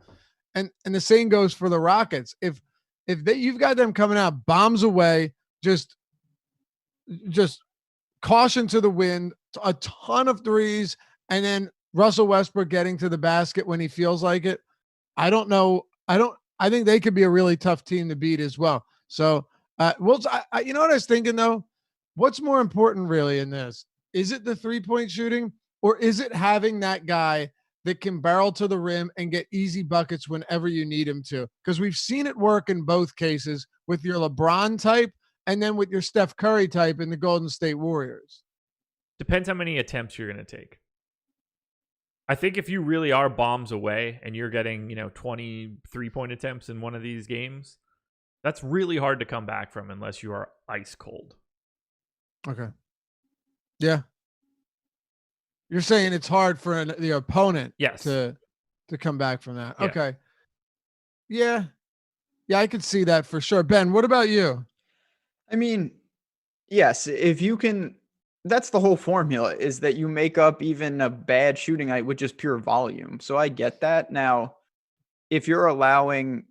And the same goes for the Rockets. If you've got them coming out bombs away, just caution to the wind, a ton of threes, and then Russell Westbrook getting to the basket when he feels like it. I don't know. I think they could be a really tough team to beat as well. So, you know what I was thinking though? What's more important really in this? Is it the 3-point shooting, or is it having that guy that can barrel to the rim and get easy buckets whenever you need him to? Because we've seen it work in both cases with your LeBron type and then with your Steph Curry type in the Golden State Warriors. Depends how many attempts you're going to take. I think if you really are bombs away and you're getting, 20 3-point attempts in one of these games, that's really hard to come back from unless you are ice cold. Okay. Yeah. You're saying it's hard for the opponent to come back from that. Yeah. Okay. Yeah. Yeah, I could see that for sure. Ben, what about you? I mean, yes, if you can, that's the whole formula, is that you make up even a bad shooting night with just pure volume. So I get that. Now, if you're allowing,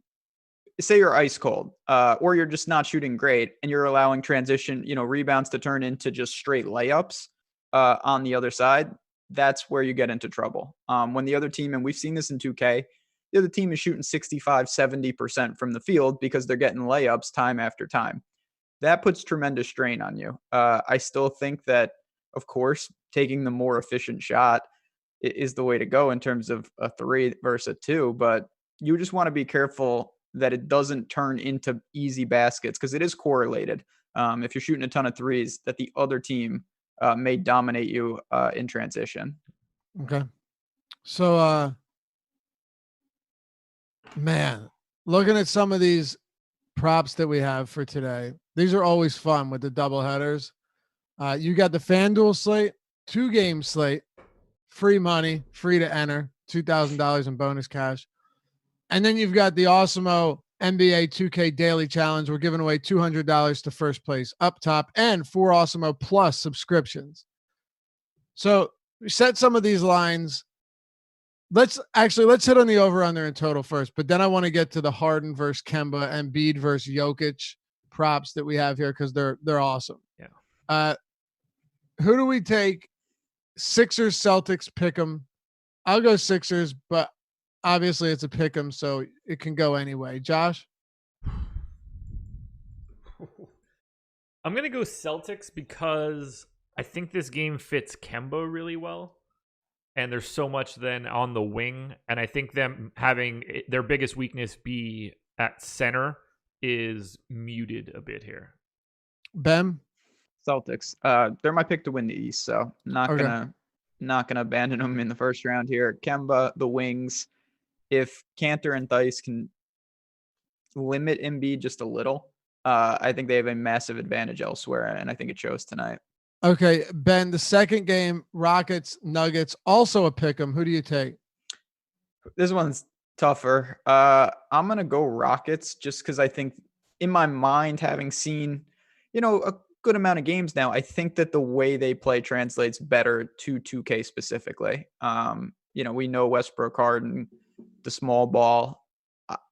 say you're ice cold, or you're just not shooting great and you're allowing transition, rebounds to turn into just straight layups on the other side, that's where you get into trouble. When the other team, and we've seen this in 2K, the other team is shooting 65, 70% from the field because they're getting layups time after time. That puts tremendous strain on you. I still think that, of course, taking the more efficient shot is the way to go in terms of a 3 versus a 2, but you just want to be careful that it doesn't turn into easy baskets, because it is correlated. If you're shooting a ton of threes, that the other team may dominate you in transition. Okay. So, man, looking at some of these props that we have for today, these are always fun with the double headers. You got the FanDuel slate, 2-game slate, free money, free to enter, $2,000 in bonus cash. And then you've got the Awesemo NBA 2K Daily Challenge. We're giving away $200 to first place up top and 4 Awesemo Plus subscriptions. So we set some of these lines. Let's hit on the over-under in total first, but then I want to get to the Harden versus Kemba and Embiid versus Jokic props that we have here because they're awesome. Yeah. Who do we take? Sixers, Celtics, pick 'em. I'll go Sixers, but obviously it's a pick 'em, so it can go anyway. Josh? I'm going to go Celtics because I think this game fits Kemba really well. And there's so much then on the wing. And I think them having their biggest weakness be at center is muted a bit here. Ben? Celtics. They're my pick to win the East, so not gonna abandon them in the first round here. Kemba, the wings. If Cantor and Theis can limit Embiid just a little. I think they have a massive advantage elsewhere, and I think it shows tonight. Okay, Ben, the second game, Rockets, Nuggets, also a pick 'em. Who do you take? This one's tougher. I'm gonna go Rockets just because I think in my mind, having seen, a good amount of games now, I think that the way they play translates better to 2K specifically. We know Westbrook, Harden, the small ball.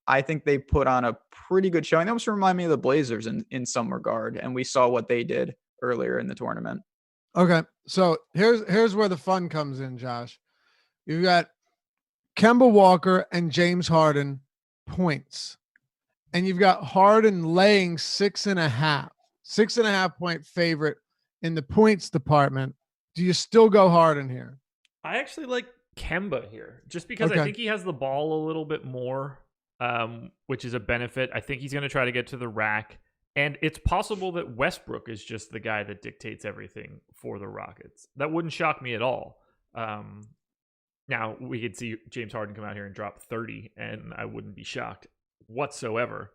I think they put on a pretty good showing. That almost remind me of the Blazers in some regard, and we saw what they did earlier in the tournament. Okay, so here's where the fun comes in, Josh. You've got Kemba Walker and James Harden points, and you've got Harden laying 6.5 point favorite in the points department. Do you still go Harden here? I actually like Kemba here just because I think he has the ball a little bit more, which is a benefit. I think he's going to try to get to the rack. And it's possible that Westbrook is just the guy that dictates everything for the Rockets. That wouldn't shock me at all. Now, we could see James Harden come out here and drop 30, and I wouldn't be shocked whatsoever.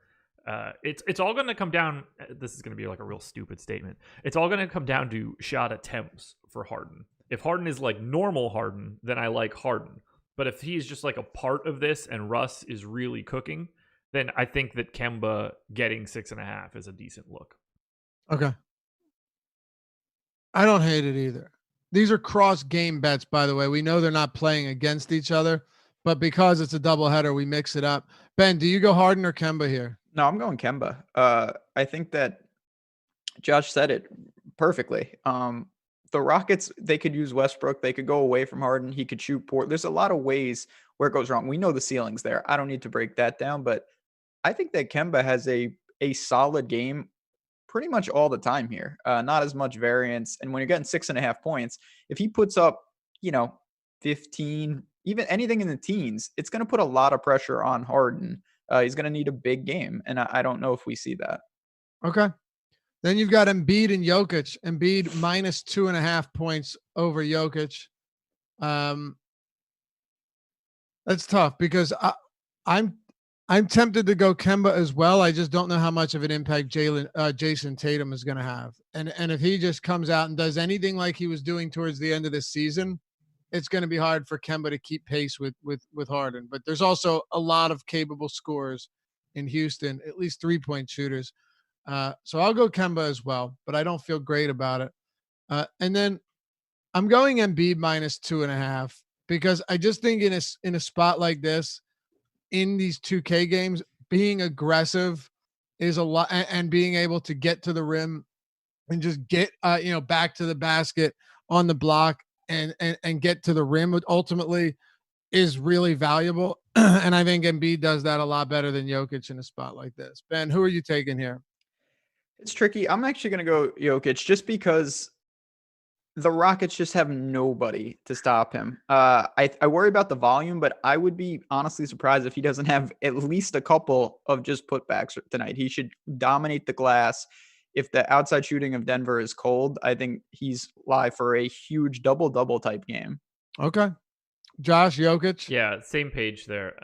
It's all going to come down. This is going to be like a real stupid statement. It's all going to come down to shot attempts for Harden. If Harden is like normal Harden, then I like Harden. But if he's just like a part of this and Russ is really cooking, then I think that Kemba getting 6.5 is a decent look. Okay. I don't hate it either. These are cross game bets, by the way. We know they're not playing against each other, but because it's a doubleheader, we mix it up. Ben, do you go Harden or Kemba here? No, I'm going Kemba. I think that Josh said it perfectly. The Rockets, they could use Westbrook. They could go away from Harden. He could shoot port. There's a lot of ways where it goes wrong. We know the ceiling's there. I don't need to break that down, but I think that Kemba has a solid game pretty much all the time here. Not as much variance. And when you're getting 6.5 points, if he puts up, 15, even anything in the teens, it's going to put a lot of pressure on Harden. He's going to need a big game. And I don't know if we see that. Okay. Then you've got Embiid and Jokic. Embiid minus 2.5 points over Jokic. That's tough because I'm tempted to go Kemba as well. I just don't know how much of an impact Jason Tatum is going to have. And if he just comes out and does anything like he was doing towards the end of this season, it's going to be hard for Kemba to keep pace with Harden. But there's also a lot of capable scorers in Houston, at least 3-point shooters. So I'll go Kemba as well, but I don't feel great about it. And then I'm going Embiid minus 2.5 because I just think in a spot like this, in these 2K games, being aggressive is a lot, and being able to get to the rim and just get back to the basket on the block and get to the rim ultimately is really valuable. And I think Embiid does that a lot better than Jokic in a spot like this. Ben, who are you taking here? It's tricky. I'm actually going to go Jokic just because the Rockets just have nobody to stop him. I worry about the volume, but I would be honestly surprised if he doesn't have at least a couple of just putbacks tonight. He should dominate the glass. If the outside shooting of Denver is cold, I think he's live for a huge double-double type game. Okay. Josh, Jokic? Yeah, same page there.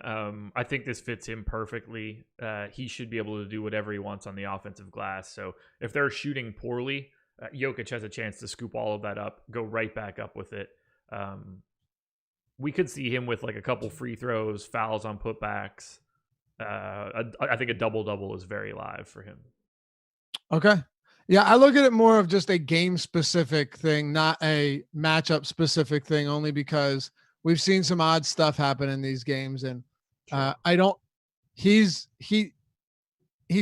I think this fits him perfectly. He should be able to do whatever he wants on the offensive glass. So if they're shooting poorly, Jokic has a chance to scoop all of that up, go right back up with it. We could see him with like a couple free throws, fouls on putbacks. I think a double-double is very live for him. Okay. Yeah, I look at it more of just a game-specific thing, not a matchup-specific thing, only because we've seen some odd stuff happen in these games. And he's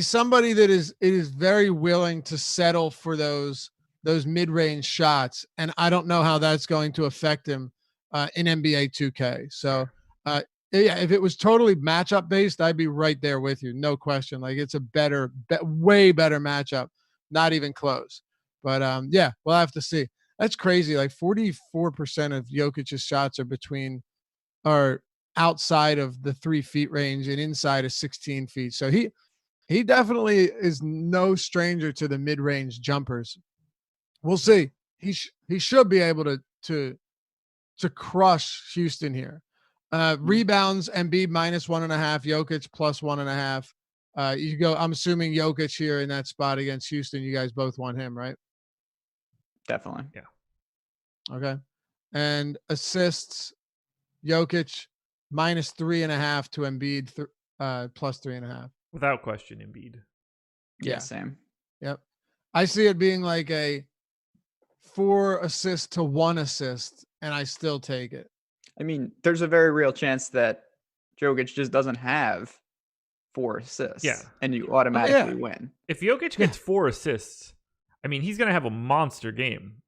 somebody that is very willing to settle for those mid-range shots. And I don't know how that's going to affect him in NBA 2K. So yeah, if it was totally matchup based, I'd be right there with you. No question. Like it's a way better matchup, not even close. But yeah, we'll have to see. That's crazy. Like 44% of Jokic's shots are outside of the 3 feet range and inside of 16 feet. So he definitely is no stranger to the mid-range jumpers. We'll see. He should be able to crush Houston here. Rebounds, Embiid minus 1.5, Jokic plus 1.5. You go. I'm assuming Jokic here in that spot against Houston. You guys both want him, right? Definitely. Yeah. Okay. And assists, Jokic -3.5 to Embiid +3.5. Without question, Embiid. Yeah, same. Yep. I see it being like a 4 assist to 1 assist, and I still take it. I mean, there's a very real chance that Jokic just doesn't have 4 assists. Yeah. And you automatically win. If Jokic gets 4 assists, I mean, he's going to have a monster game.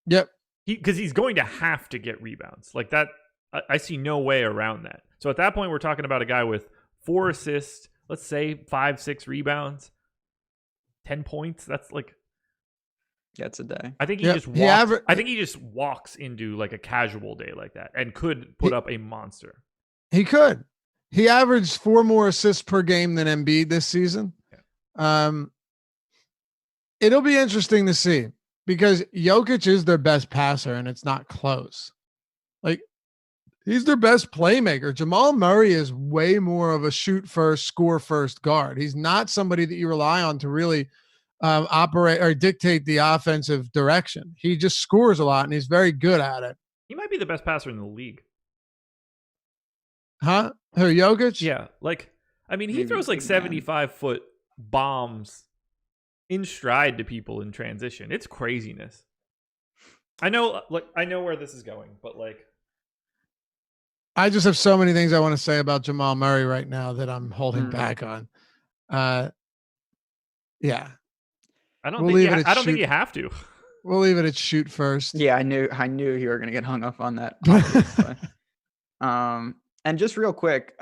Yep. Because he's going to have to get rebounds. Like that, I see no way around that. So at that point, we're talking about a guy with 4 assists, let's say 5-6 rebounds, 10 points. That's like, that's a day. I think he just walks. I think he just walks into like a casual day like that and could put up a monster. He could. He averaged 4 more assists per game than Embiid this season. Yeah. It'll be interesting to see because Jokic is their best passer and it's not close. Like he's their best playmaker. Jamal Murray is way more of a shoot first, score first guard. He's not somebody that you rely on to really operate or dictate the offensive direction. He just scores a lot and he's very good at it. He might be the best passer in the league. Huh? Who, Jokic? Yeah. Like, I mean, he throws like 75-foot bombs in stride to people in transition. It's craziness. I know where this is going, but like, I just have so many things I want to say about Jamal Murray right now that I'm holding back on. Yeah. I don't think you have to. We'll leave it at shoot first. Yeah, I knew you were gonna get hung up on that. And just real quick,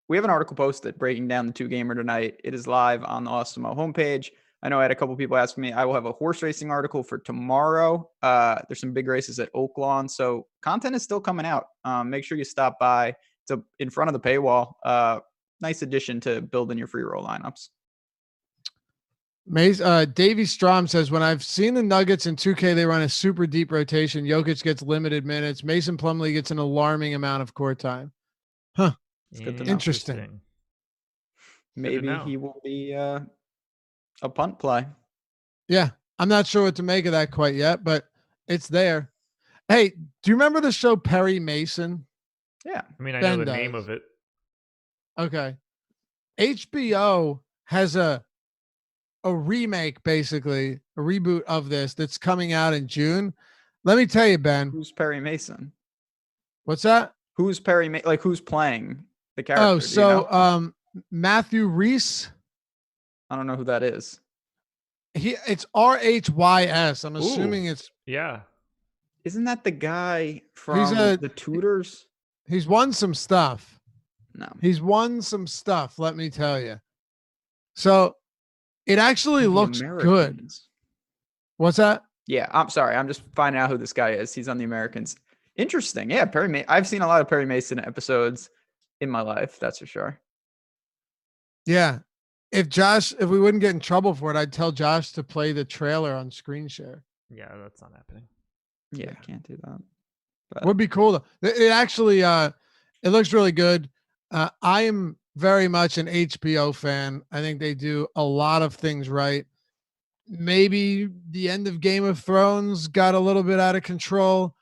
we have an article posted breaking down the 2-gamer tonight. It is live on the Awesemo homepage. I know I had a couple people ask me. I will have a horse racing article for tomorrow. There's some big races at Oaklawn, so content is still coming out. Make sure you stop by. It's in front of the paywall. Nice addition to building your free roll lineups. Davey Strom says, when I've seen the Nuggets in 2K, they run a super deep rotation. Jokic gets limited minutes. Mason Plumlee gets an alarming amount of court time. Huh. Interesting. Maybe he will be a punt play. Yeah. I'm not sure what to make of that quite yet, but it's there. Hey, do you remember the show Perry Mason? Yeah. I mean, I know the name of it. Okay. HBO has a remake, basically a reboot of this that's coming out in June. Let me tell you, Ben. Who's Perry Mason? What's that? Who's Perry? Like who's playing the character? Oh, so Matthew Rhys. I don't know who that is. It's RHYS. I'm assuming it's yeah. Isn't that the guy from the Tudors? He's won some stuff. No, he's won some stuff. Let me tell you. So. It actually looks good. What's that? Yeah, I'm sorry. I'm just finding out who this guy is. He's on the Americans. Interesting. Yeah, I've seen a lot of Perry Mason episodes in my life. That's for sure. Yeah. If we wouldn't get in trouble for it, I'd tell Josh to play the trailer on screen share. Yeah, that's not happening. Yeah, I can't do that. But would be cool though. It actually, it looks really good. I am very much an HBO fan. I think they do a lot of things right. Maybe the end of Game of Thrones got a little bit out of control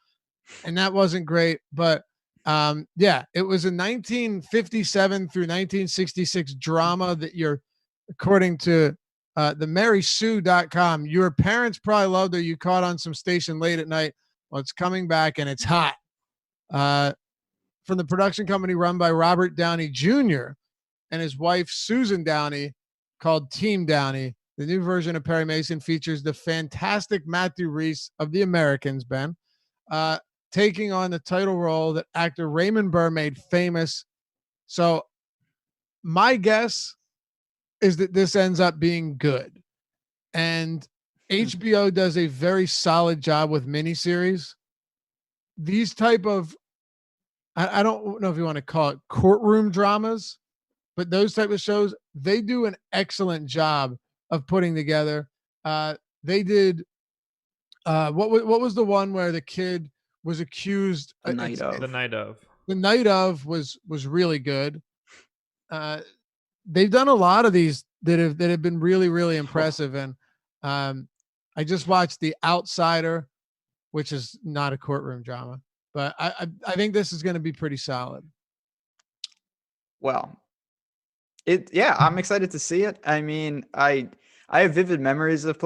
and that wasn't great, but yeah, it was a 1957 through 1966 drama that according to the marysue.com, your parents probably loved it. You caught on some station late at night. Well, it's coming back and it's hot. From the production company run by Robert Downey Jr. and his wife, Susan Downey, called Team Downey. The new version of Perry Mason features the fantastic Matthew Rhys of The Americans, Ben, taking on the title role that actor Raymond Burr made famous. So my guess is that this ends up being good. And HBO does a very solid job with miniseries. These type of, I don't know if you want to call it courtroom dramas, but those type of shows, they do an excellent job of putting together. They did, what was the one where the kid was accused? The Night of. The Night of. The Night of was really good. they've done a lot of these that have been really, really impressive. And I just watched The Outsider, which is not a courtroom drama, but I think this is going to be pretty solid. Well, I'm excited to see it. I mean, I have vivid memories of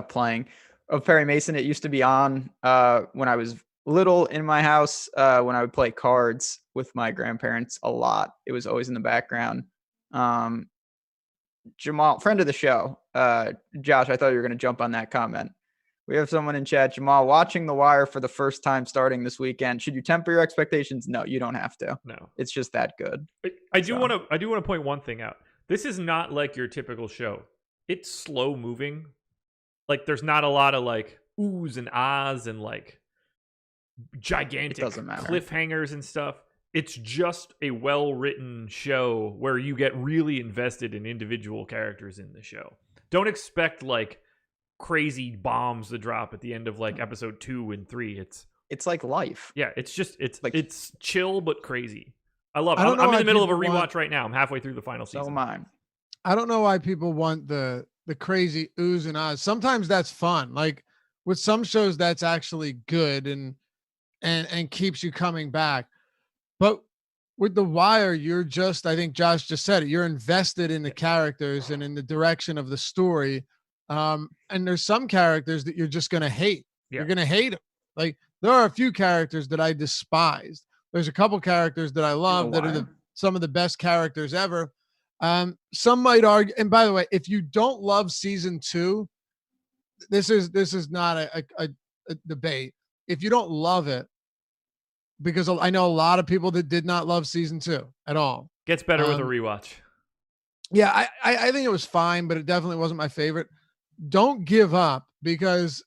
playing of Perry Mason. It used to be on when I was little in my house when I would play cards with my grandparents a lot. It was always in the background. Jamal, friend of the show, Josh, I thought you were going to jump on that comment. We have someone in chat, Jamal, watching The Wire for the first time starting this weekend. Should you temper your expectations? No, you don't have to. No, it's just that good. I do want to point one thing out. This is not like your typical show. It's slow moving. Like there's not a lot of like oohs and ahs and like gigantic cliffhangers and stuff. It's just a well-written show where you get really invested in individual characters in the show. Don't expect like crazy bombs to drop at the end of like episode 2 and 3. It's like life. Yeah, it's chill but crazy. I love it. I'm in the middle of a rewatch right now. I'm halfway through the final season. So am I. I don't know why people want the crazy oohs and ahs. Sometimes that's fun. Like with some shows, that's actually good and keeps you coming back. But with The Wire, you're just, I think Josh just said it, you're invested in the characters and in the direction of the story. And there's some characters that you're just going to hate. Yeah. You're going to hate them. Like there are a few characters that I despised. There's a couple characters that I love that are some of the best characters ever. Some might argue, and by the way, if you don't love season 2, this is not a debate. If you don't love it, because I know a lot of people that did not love season 2 at all. Gets better with a rewatch. Yeah, I think it was fine, but it definitely wasn't my favorite. Don't give up, because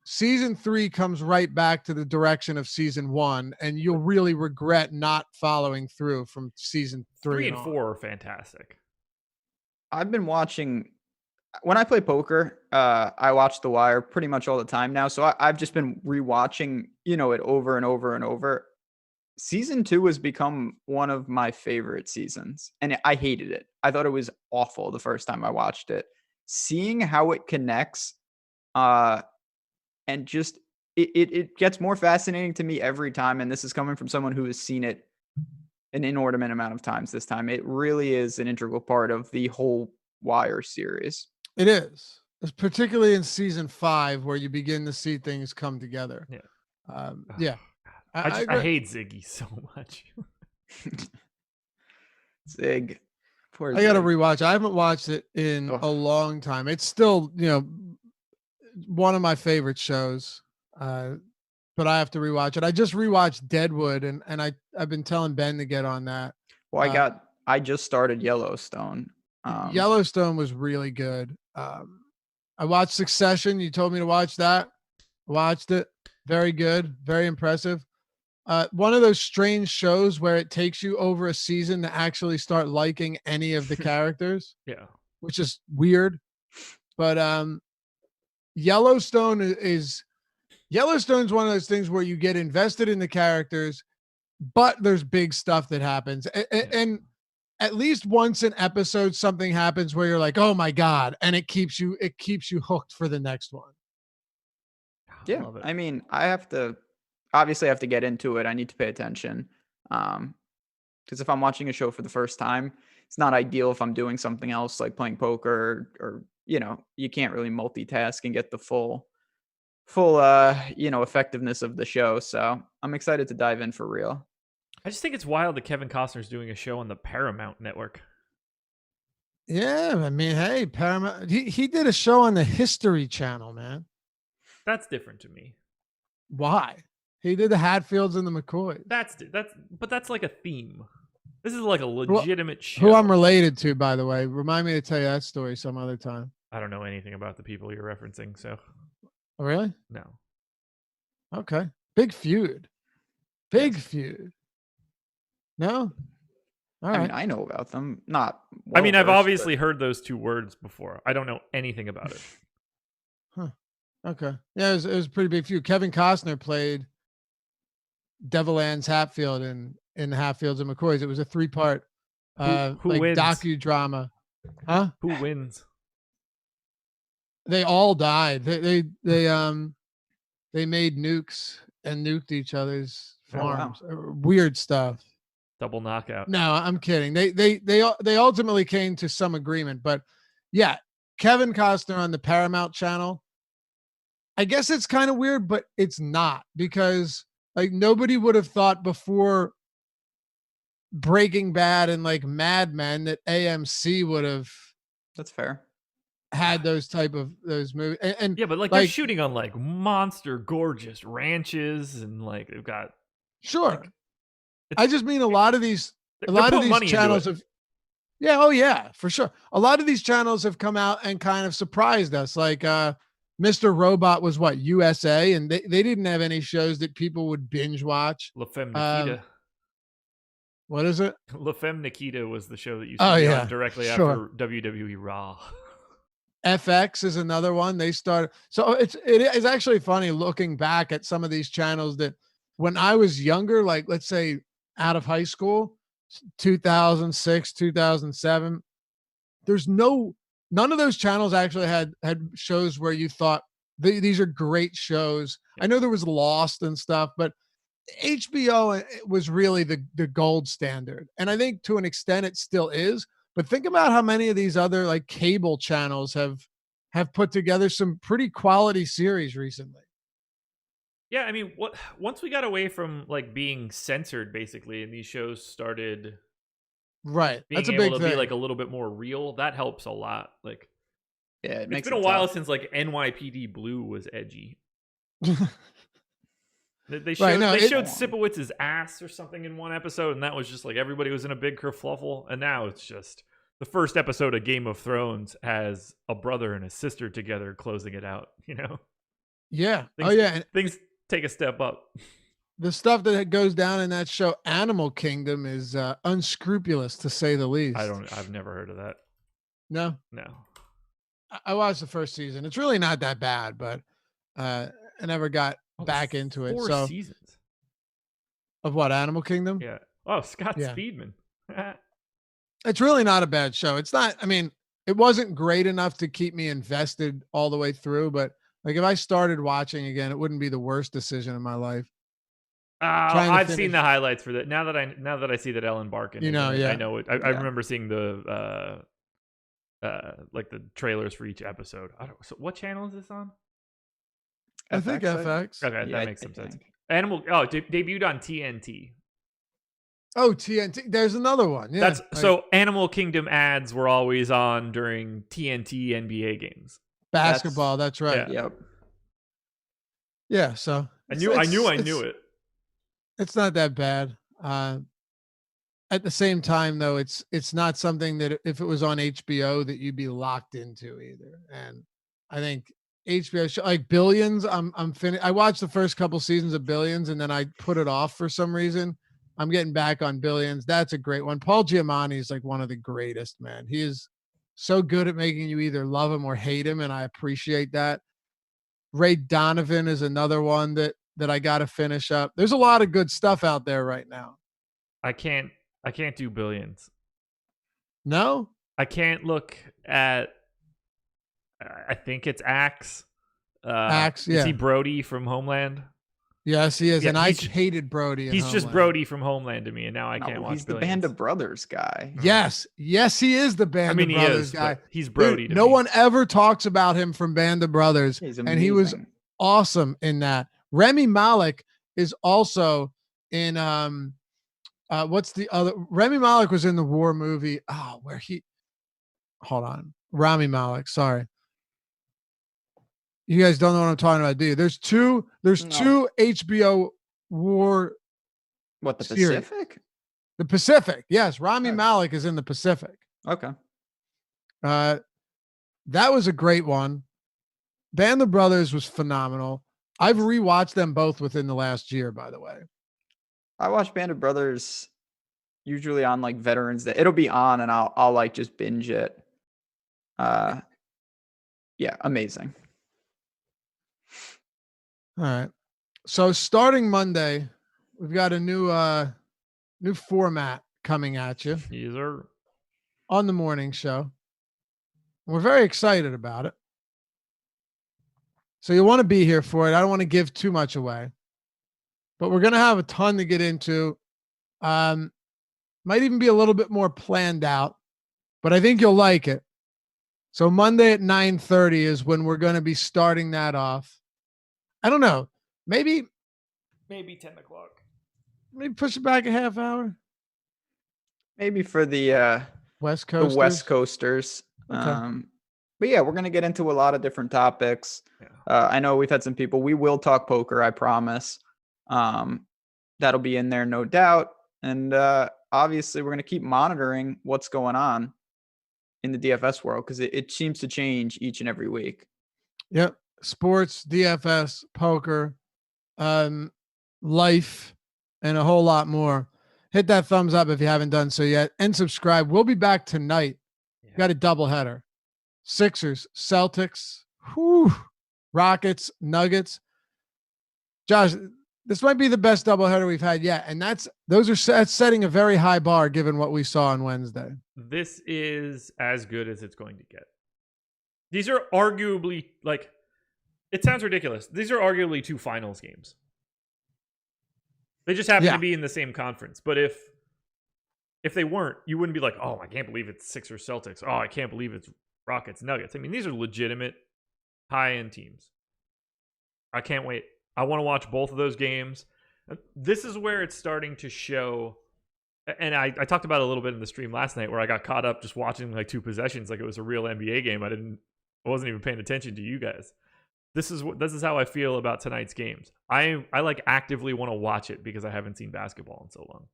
season 3 comes right back to the direction of season 1, and you'll really regret not following through from season 3 and 4 are fantastic. I've been watching when I play poker. I watch The Wire pretty much all the time now, so I've just been rewatching, it over and over and over. Season 2 has become one of my favorite seasons, and I hated it. I thought it was awful the first time I watched it. Seeing how it connects, and just it gets more fascinating to me every time. And this is coming from someone who has seen it an inordinate amount of times this time. It really is an integral part of the whole Wire series. It is. It's particularly in season 5 where you begin to see things come together. Yeah. Yeah. I hate Ziggy so much. Zig. Poor I got to rewatch. I haven't watched it in a long time. It's still, one of my favorite shows. But I have to rewatch it. I just rewatched Deadwood, and I've been telling Ben to get on that. Well, I just started Yellowstone. Yellowstone was really good. I watched Succession. You told me to watch that. Watched it. Very good. Very impressive. One of those strange shows where it takes you over a season to actually start liking any of the characters. Yeah. Which is weird. But Yellowstone's one of those things where you get invested in the characters, but there's big stuff that happens. And at least once an episode, something happens where you're like, oh my God. And it keeps you hooked for the next one. Yeah. I mean, I have to get into it. I need to pay attention. Because if I'm watching a show for the first time, it's not ideal if I'm doing something else like playing poker or you can't really multitask and get the full effectiveness of the show. So I'm excited to dive in for real. I just think it's wild that Kevin Costner's doing a show on the Paramount Network. Yeah, I mean, hey, Paramount. He did a show on the History Channel, man. That's different to me. Why? He did the Hatfields and the McCoys. That's like a theme. This is like a legitimate show. Who I'm related to, by the way. Remind me to tell you that story some other time. I don't know anything about the people you're referencing, so. Oh, really? No. Okay. Big feud. Big feud. No? All right. I mean, I know about them. Not. I've obviously heard those two words before. I don't know anything about it. Huh. Okay. Yeah, it was a pretty big feud. Kevin Costner played Devil Anne's Hatfield in the Hatfields and McCoys. It was a 3-part Who like wins? docudrama. Huh? Who wins? They all died. They made nukes and nuked each other's Oh, wow. farms. Weird stuff. Double knockout. No, I'm kidding. They ultimately came to some agreement, but yeah, Kevin Costner on the Paramount channel. I guess it's kind of weird, but it's not, because like nobody would have thought before Breaking Bad and like Mad Men that AMC would have That's fair. had those movies. And Yeah, but like they're shooting on like monster gorgeous ranches, and like they've got sure. I just mean a lot of these channels have, yeah, oh yeah, for sure. A lot of these channels have come out and kind of surprised us. Like Mr. Robot was what, USA, and they didn't have any shows that people would binge watch. La Femme Nikita. What is it? La Femme Nikita was the show that used to be on directly after WWE Raw. FX is another one. They started. So it is actually funny looking back at some of these channels that when I was younger, like let's say out of high school, 2006, 2007, none of those channels actually had shows where you thought these are great shows. I know there was Lost and stuff, but HBO was really the gold standard. And I think to an extent it still is, but think about how many of these other like cable channels have put together some pretty quality series recently. Yeah, I mean, once we got away from like being censored basically, and these shows started right being that's a able big to thing. be like a little bit more real, that helps a lot. Like, yeah, it's been a while since like NYPD Blue was edgy. They showed Sipowitz's ass or something in one episode, and that was just like everybody was in a big kerfluffle. And now it's just the first episode of Game of Thrones has a brother and a sister together closing it out, you know? Yeah. Things take a step up. The stuff that goes down in that show, Animal Kingdom, is unscrupulous to say the least. I've never heard of that. No. I watched the first season. It's really not that bad, but I never got back into it. 4 seasons of what, Animal Kingdom? Yeah. Oh, Scott Speedman. It's really not a bad show. It's not. I mean, it wasn't great enough to keep me invested all the way through, but like if I started watching again, it wouldn't be the worst decision in my life. I've seen the highlights for that. Now that I see that Ellen Barkin, I know it. I remember seeing the like the trailers for each episode. So what channel is this on? I think FX. Okay, that makes some sense. Debuted on TNT. Oh, TNT. There's another one. Yeah. So Animal Kingdom ads were always on during TNT NBA games. Basketball. That's right. Yeah. Yep. Yeah. So I knew it. It's not that bad. At the same time, though, it's not something that if it was on HBO that you'd be locked into either. And I think HBO like Billions. I'm finished. I watched the first couple seasons of Billions and then I put it off for some reason. I'm getting back on Billions. That's a great one. Paul Giamatti is like one of the greatest, man. He is so good at making you either love him or hate him, and I appreciate that. Ray Donovan is another one that I got to finish up. There's a lot of good stuff out there right now. I can't do Billions. No? I can't look at I think it's Axe. Axe, yeah. Is he Brody from Homeland? Yes, he is. Yeah, and I hated Brody. He's just Brody from Homeland to me, and now I can't watch He's Billions. the Band of Brothers guy. Yes, he is the Band of Brothers guy. He's Brody. Dude, no one ever talks about him from Band of Brothers, and he was awesome in that. Remy Malek is also in what's the other? Remy Malek was in the war movie. Hold on, Rami Malek. Sorry. You guys don't know what I'm talking about, do you? There's two HBO war. What, the series. Pacific? The Pacific. Yes. Rami Malek is in the Pacific. Okay. That was a great one. Band of Brothers was phenomenal. I've rewatched them both within the last year, by the way. I watch Band of Brothers usually on like Veterans Day. It'll be on and I'll like just binge it. Yeah, amazing. All right. So starting Monday, we've got a new format coming at you Yes, sir. on the morning show. We're very excited about it. So you want to be here for it. I don't want to give too much away, but we're going to have a ton to get into. Might even be a little bit more planned out, but I think you'll like it. So Monday at 9:30 is when we're going to be starting that off. I don't know. Maybe 10 o'clock. Maybe push it back a half hour. Maybe for the West Coasters. The West Coasters. Okay. But yeah, we're going to get into a lot of different topics. Yeah. I know we've had some people. We will talk poker, I promise. That'll be in there, no doubt. And obviously, we're going to keep monitoring what's going on in the DFS world because it seems to change each and every week. Yep. Sports, DFS, poker, life, and a whole lot more. Hit that thumbs up if you haven't done so yet, and subscribe. We'll be back tonight. Yeah. Got a doubleheader. Sixers, Celtics, Rockets, Nuggets. Josh, this might be the best doubleheader we've had yet, and that's setting a very high bar given what we saw on Wednesday. This is as good as it's going to get. These are arguably, like, it sounds ridiculous. These are arguably two finals games. They just happen to be in the same conference. But if they weren't, you wouldn't be like, oh, I can't believe it's Sixers Celtics. Oh, I can't believe it's Rockets Nuggets. I mean, these are legitimate high-end teams. I can't wait. I want to watch both of those games. This is where it's starting to show. And I talked about it a little bit in the stream last night where I got caught up just watching like two possessions like it was a real NBA game. I wasn't even paying attention to you guys. This is how I feel about tonight's games. I like actively want to watch it because I haven't seen basketball in so long.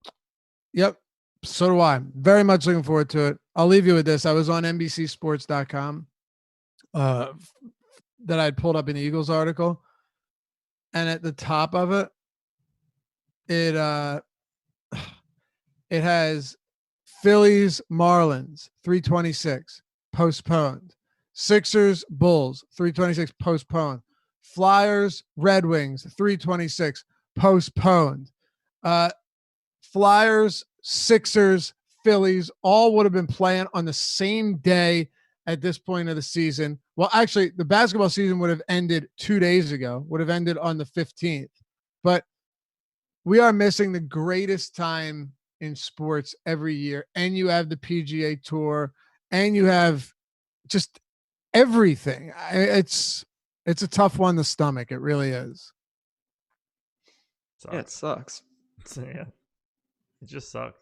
Yep. So do I. Very much looking forward to it. I'll leave you with this. I was on NBCsports.com that I'd pulled up an Eagles article. And at the top of it, it has Phillies Marlins 326 postponed. Sixers Bulls 326 postponed. Flyers Red Wings 326 postponed. Flyers, Sixers, Phillies all would have been playing on the same day at this point of the season. Well, actually, the basketball season would have ended 2 days ago, would have ended on the 15th. But we are missing the greatest time in sports every year. And you have the PGA Tour, and you have just everything. It's a tough one to stomach. It really is. Sucks. Yeah, it sucks. Yeah. It just sucks.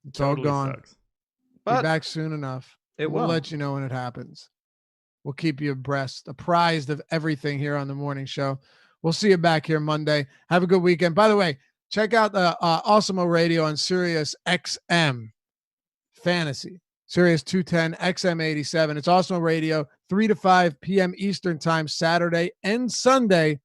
It's Totally all gone. sucks. Be But back soon enough. it We'll will. let you know when it happens. We'll keep you apprised of everything here on the morning show. We'll see you back here Monday. Have a good weekend. By the way, check out the Awesemo Radio on Sirius XM Fantasy. Sirius 210 XM 87. It's Awesemo Radio, 3 to 5 p.m. Eastern Time, Saturday and Sunday.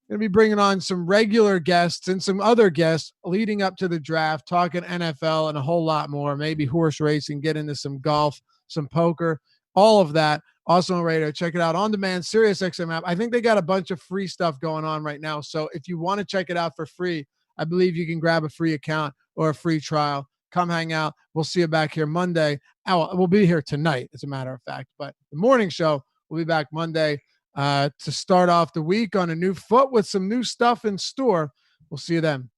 Going to be bringing on some regular guests and some other guests leading up to the draft, talking NFL and a whole lot more, maybe horse racing, get into some golf, some poker, all of that. Awesemo Radio. Check it out on demand, Sirius XM app. I think they got a bunch of free stuff going on right now. So if you want to check it out for free, I believe you can grab a free account or a free trial. Come hang out. We'll see you back here Monday. We'll be here tonight, as a matter of fact. But the morning show, we'll be back Monday to start off the week on a new foot with some new stuff in store. We'll see you then.